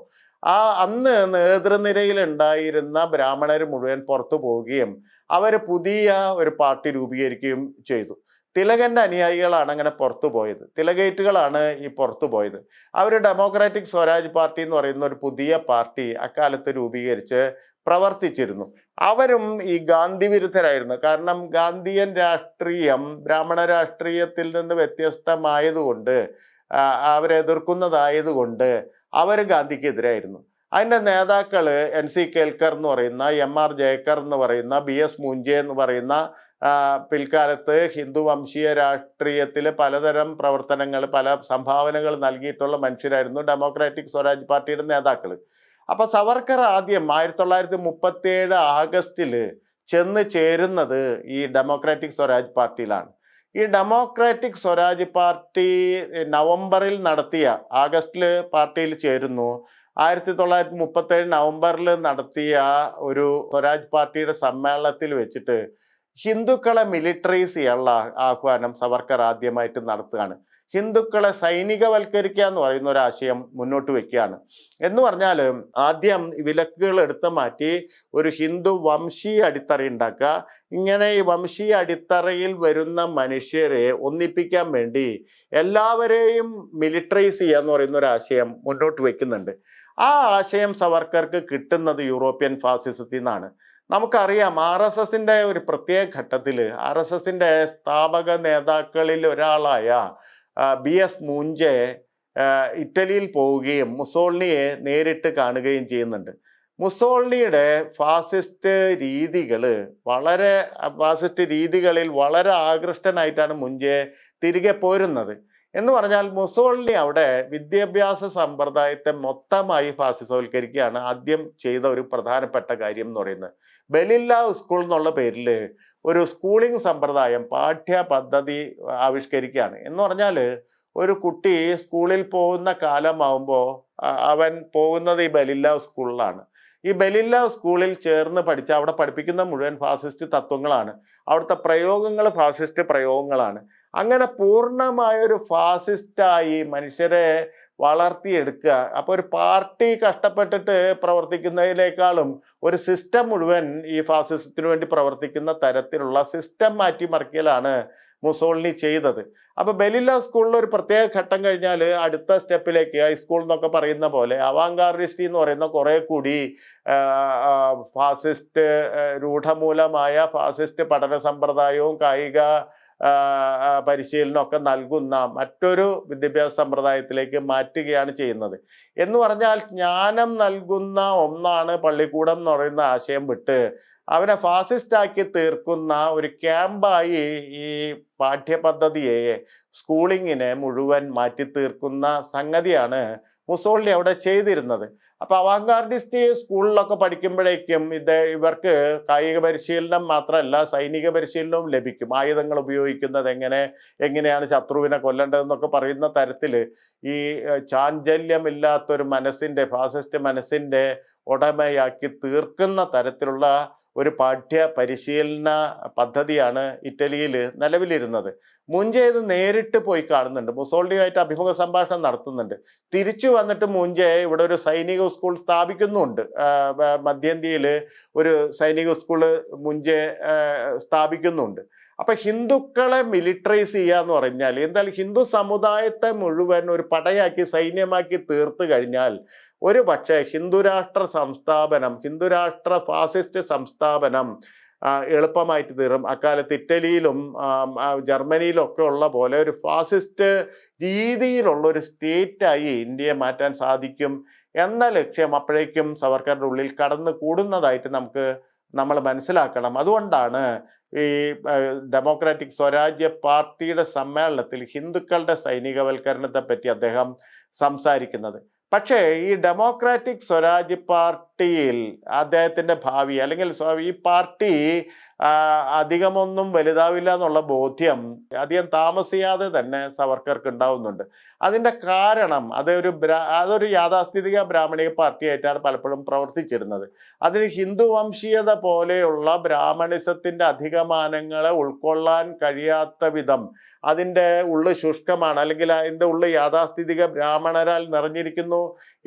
അന്ന് നേതൃനിരയിൽ ഉണ്ടായിരുന്ന ബ്രാഹ്മണർ മുഴുവൻ പുറത്തു പോവുകയും അവർ പുതിയ ഒരു പാർട്ടി രൂപീകരിക്കുകയും ചെയ്തു. തിലകന്റെ അനുയായികളാണ് അങ്ങനെ പുറത്തു പോയത്. തിലകേറ്റുകളാണ് ഈ പുറത്തു പോയത്. അവർ ഡെമോക്രാറ്റിക് സ്വരാജ് പാർട്ടി എന്ന് പറയുന്ന ഒരു പുതിയ പാർട്ടി അക്കാലത്ത് രൂപീകരിച്ച് പ്രവർത്തിച്ചിരുന്നു. അവരും ഈ ഗാന്ധി വിരുദ്ധരായിരുന്നു. കാരണം ഗാന്ധിയൻ രാഷ്ട്രീയം ബ്രാഹ്മണ രാഷ്ട്രീയത്തിൽ നിന്ന് വ്യത്യസ്തമായതുകൊണ്ട്, അവരെതിർക്കുന്നതായതുകൊണ്ട് അവർ ഗാന്ധിക്കെതിരായിരുന്നു. അതിൻ്റെ നേതാക്കൾ NC കേൽക്കർ എന്ന് പറയുന്ന, MR ജയക്കർ എന്ന് പറയുന്ന, BS മൂഞ്ചെ എന്ന് പറയുന്ന പിൽക്കാലത്ത് ഹിന്ദു വംശീയ രാഷ്ട്രീയത്തിൽ പലതരം പ്രവർത്തനങ്ങൾ, പല സംഭാവനകൾ നൽകിയിട്ടുള്ള മനുഷ്യരായിരുന്നു ഡെമോക്രാറ്റിക് സ്വരാജ് പാർട്ടിയുടെ നേതാക്കൾ. അപ്പൊ സവർക്കർ ആദ്യം 1937 ആഗസ്റ്റിൽ ചെന്ന് ചേരുന്നത് ഈ ഡെമോക്രാറ്റിക് സ്വരാജ് പാർട്ടിയിലാണ്. ഈ ഡെമോക്രാറ്റിക് സ്വരാജ് പാർട്ടി നവംബറിൽ ആഗസ്റ്റിൽ പാർട്ടിയിൽ ചേരുന്നു. 1937 നവംബറിൽ നടത്തിയ ഒരു സ്വരാജ് പാർട്ടിയുടെ സമ്മേളനത്തിൽ വെച്ചിട്ട് ഹിന്ദുക്കളെ മിലിറ്ററൈസ് ചെയ്യാനുള്ള ആഹ്വാനം സവർക്കർ ആദ്യമായിട്ട് നടത്തുകയാണ്. ഹിന്ദുക്കളെ സൈനികവൽക്കരിക്കുക എന്ന് പറയുന്ന ഒരു ആശയം മുന്നോട്ട് വെക്കുകയാണ്. എന്ന് പറഞ്ഞാൽ ആദ്യം വിലക്കുകൾ എടുത്തു മാറ്റി ഒരു ഹിന്ദു വംശീയ അടിത്തറ ഉണ്ടാക്കുക. ഇങ്ങനെ ഈ വംശീയ അടിത്തറയിൽ വരുന്ന മനുഷ്യരെ ഒന്നിപ്പിക്കാൻ വേണ്ടി എല്ലാവരെയും മിലിറ്ററൈസ് ചെയ്യുക എന്ന് പറയുന്ന ഒരു ആശയം മുന്നോട്ട് വെക്കുന്നുണ്ട്. ആ ആശയം സവർക്കർക്ക് കിട്ടുന്നത് യൂറോപ്യൻ ഫാസിസത്തിൽ നിന്നാണ്. നമുക്കറിയാം RSSന്റെ ഒരു പ്രത്യേക ഘട്ടത്തിൽ RSSന്റെ സ്ഥാപക നേതാക്കളിൽ ഒരാളായ BS മൂഞ്ചെ ഇറ്റലിയിൽ പോവുകയും മുസോളിനിയെ നേരിട്ട് കാണുകയും ചെയ്യുന്നുണ്ട്. മുസോളിനിയുടെ ഫാസിസ്റ്റ് രീതികളിൽ വളരെ ആകൃഷ്ടനായിട്ടാണ് മൂഞ്ചെ തിരികെ പോരുന്നത്. എന്ന് പറഞ്ഞാൽ മുസോളിനി അവിടെ വിദ്യാഭ്യാസ സമ്പ്രദായത്തെ മൊത്തമായി ഫാസിസവൽക്കരിക്കുകയാണ് ആദ്യം ചെയ്ത ഒരു പ്രധാനപ്പെട്ട കാര്യം എന്ന് പറയുന്നത്. ബെലില്ല സ്കൂൾ എന്നുള്ള പേരിൽ ഒരു സ്കൂളിംഗ് സമ്പ്രദായം, പാഠ്യ പദ്ധതി ആവിഷ്കരിക്കുകയാണ്. എന്ന് പറഞ്ഞാൽ ഒരു കുട്ടി സ്കൂളിൽ പോകുന്ന കാലമാവുമ്പോൾ അവൻ പോകുന്നത് ഈ ബെലില്ല സ്കൂളിലാണ്. ഈ ബെലില്ല സ്കൂളിൽ ചേർന്ന് പഠിച്ച് അവിടെ പഠിപ്പിക്കുന്ന മുഴുവൻ ഫാസിസ്റ്റ് തത്വങ്ങളാണ്. അവിടുത്തെ പ്രയോഗങ്ങൾ ഫാസിസ്റ്റ് പ്രയോഗങ്ങളാണ്. അങ്ങനെ പൂർണ്ണമായൊരു ഫാസിസ്റ്റായി മനുഷ്യരെ വളർത്തിയെടുക്കുക. അപ്പോൾ ഒരു പാർട്ടി കഷ്ടപ്പെട്ടിട്ട് പ്രവർത്തിക്കുന്നതിനേക്കാളും ഒരു സിസ്റ്റം മുഴുവൻ ഈ ഫാസിസത്തിന് വേണ്ടി പ്രവർത്തിക്കുന്ന തരത്തിലുള്ള സിസ്റ്റം മാറ്റിമറിക്കലാണ് മുസോളിനി ചെയ്തത്. അപ്പൊ ബെലില്ല സ്കൂളിൽ ഒരു പ്രത്യേക ഘട്ടം കഴിഞ്ഞാൽ അടുത്ത സ്റ്റെപ്പിലേക്ക് ഹൈസ്കൂൾ എന്നൊക്കെ പറയുന്ന പോലെ അവാങ്കാർഡിസ്റ്റി എന്ന് പറയുന്ന കുറെ കൂടി ഫാസിസ്റ്റ് രൂഢമൂലമായ ഫാസിസ്റ്റ് പഠന സമ്പ്രദായവും കായിക പരിശീലനമൊക്കെ നൽകുന്ന മറ്റൊരു വിദ്യാഭ്യാസ സമ്പ്രദായത്തിലേക്ക് മാറ്റുകയാണ് ചെയ്യുന്നത്. എന്ന് പറഞ്ഞാൽ ജ്ഞാനം നൽകുന്ന ഒന്നാണ് പള്ളിക്കൂടം എന്ന് പറയുന്ന ആശയം വിട്ട് അവനെ ഫാസിസ്റ്റാക്കി തീർക്കുന്ന ഒരു ക്യാമ്പായി ഈ പാഠ്യപദ്ധതിയെ സ്കൂളിങ്ങിനെ മുഴുവൻ മാറ്റി തീർക്കുന്ന സംഗതിയാണ് മുസോളിനി അവിടെ ചെയ്തിരുന്നത്. അപ്പൊ അവാങ്കാർഡിസ്റ്റ് സ്കൂളിലൊക്കെ പഠിക്കുമ്പോഴേക്കും ഇവർക്ക് കായിക പരിശീലനം മാത്രമല്ല സൈനിക പരിശീലനവും ലഭിക്കും. ആയുധങ്ങൾ ഉപയോഗിക്കുന്നത് എങ്ങനെയാണ് ശത്രുവിനെ കൊല്ലേണ്ടതെന്നൊക്കെ പറയുന്ന തരത്തിൽ ഈ ചാഞ്ചല്യമില്ലാത്തൊരു മനസ്സിന്റെ ഫാസിസ്റ്റ് മനസ്സിന്റെ ഉടമയാക്കി തീർക്കുന്ന തരത്തിലുള്ള ഒരു പാഠ്യ പരിശീലന പദ്ധതിയാണ് ഇറ്റലിയിൽ നിലവിലിരുന്നത്. മുഞ്ചെ ഇത് നേരിട്ട് പോയി കാണുന്നുണ്ട്, മുസോളിനിയുമായിട്ട് അഭിമുഖ സംഭാഷണം നടത്തുന്നുണ്ട്. തിരിച്ചു വന്നിട്ട് മുഞ്ചെ ഇവിടെ ഒരു സൈനിക സ്കൂൾ സ്ഥാപിക്കുന്നുണ്ട്. മധ്യേന്ത്യയിൽ ഒരു സൈനിക സ്കൂള് മുഞ്ചെ സ്ഥാപിക്കുന്നുണ്ട്. അപ്പൊ ഹിന്ദുക്കളെ മിലിറ്ററൈസ് ചെയ്യുക എന്ന് പറഞ്ഞാൽ എന്തായാലും ഹിന്ദു സമുദായത്തെ മുഴുവൻ ഒരു പടയാക്കി സൈന്യമാക്കി തീർത്തു കഴിഞ്ഞാൽ ഒരു പക്ഷേ ഹിന്ദുരാഷ്ട്ര സംസ്ഥാപനം, ഹിന്ദുരാഷ്ട്ര ഫാസിസ്റ്റ് സംസ്ഥാപനം എളുപ്പമായിട്ട് തീരും. അക്കാലത്ത് ഇറ്റലിയിലും ജർമ്മനിയിലും ഒക്കെ ഉള്ള പോലെ ഒരു ഫാസിസ്റ്റ് രീതിയിലുള്ള ഒരു സ്റ്റേറ്റായി ഇന്ത്യയെ മാറ്റാൻ സാധിക്കും എന്ന ലക്ഷ്യം അപ്പോഴേക്കും സവർക്കറുടെ ഉള്ളിൽ കടന്നു കൂടുന്നതായിട്ട് നമ്മൾ മനസ്സിലാക്കണം. അതുകൊണ്ടാണ് ഈ ഡെമോക്രാറ്റിക് സ്വരാജ്യ പാർട്ടിയുടെ സമ്മേളനത്തിൽ ഹിന്ദുക്കളുടെ സൈനികവൽക്കരണത്തെ പറ്റി അദ്ദേഹം സംസാരിക്കുന്നത്. പക്ഷേ ഈ ഡെമോക്രാറ്റിക് സ്വരാജ് പാർട്ടിയിൽ അദ്ദേഹത്തിന്റെ ഭാവി അല്ലെങ്കിൽ ഈ പാർട്ടി അധികമൊന്നും വലുതാവില്ല എന്നുള്ള ബോധ്യം അധികം താമസിയാതെ തന്നെ സവർക്കർക്ക് ഉണ്ടാവുന്നുണ്ട്. അതിന്റെ കാരണം അതൊരു യാഥാസ്ഥിതിക ബ്രാഹ്മണിക പാർട്ടിയായിട്ടാണ് പലപ്പോഴും പ്രവർത്തിച്ചിരുന്നത്. അതിന് ഹിന്ദു വംശീയത പോലെയുള്ള ബ്രാഹ്മണിസത്തിന്റെ അധികമാനങ്ങളെ ഉൾക്കൊള്ളാൻ കഴിയാത്ത വിധം അതിൻ്റെ ഉള്ളു ശുഷ്കമാണ്, അല്ലെങ്കിൽ അതിൻ്റെ ഉള്ളു യാഥാസ്ഥിതിക ബ്രാഹ്മണരാൽ നിറഞ്ഞിരിക്കുന്നു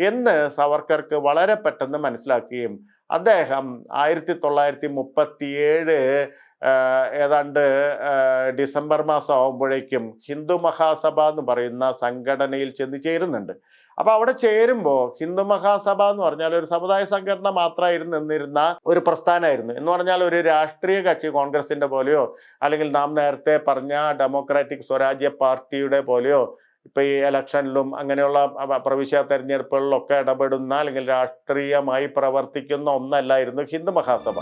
എന്ന് സവർക്കർക്ക് വളരെ പെട്ടെന്ന് മനസ്സിലാക്കുകയും അദ്ദേഹം 1937 ഏതാണ്ട് ഡിസംബർ മാസം ആകുമ്പോഴേക്കും ഹിന്ദു മഹാസഭ എന്ന് പറയുന്ന സംഘടനയിൽ ചെന്ന് ചേരുന്നുണ്ട്. അപ്പൊ അവിടെ ചേരുമ്പോൾ ഹിന്ദു മഹാസഭ എന്ന് പറഞ്ഞാൽ ഒരു സമുദായ സംഘടന മാത്രമായിരുന്നു നിന്നിരുന്ന ഒരു പ്രസ്ഥാനമായിരുന്നു. എന്ന് പറഞ്ഞാൽ ഒരു രാഷ്ട്രീയ കക്ഷി കോൺഗ്രസിന്റെ പോലെയോ അല്ലെങ്കിൽ നാം നേരത്തെ പറഞ്ഞ ഡെമോക്രാറ്റിക് സ്വരാജ്യ പാർട്ടിയുടെ പോലെയോ ഇപ്പൊ ഈ ഇലക്ഷനിലും അങ്ങനെയുള്ള പ്രവിശ്യ തെരഞ്ഞെടുപ്പുകളിലൊക്കെ ഇടപെടുന്ന അല്ലെങ്കിൽ രാഷ്ട്രീയമായി പ്രവർത്തിക്കുന്ന ഒന്നല്ലായിരുന്നു ഹിന്ദു മഹാസഭ.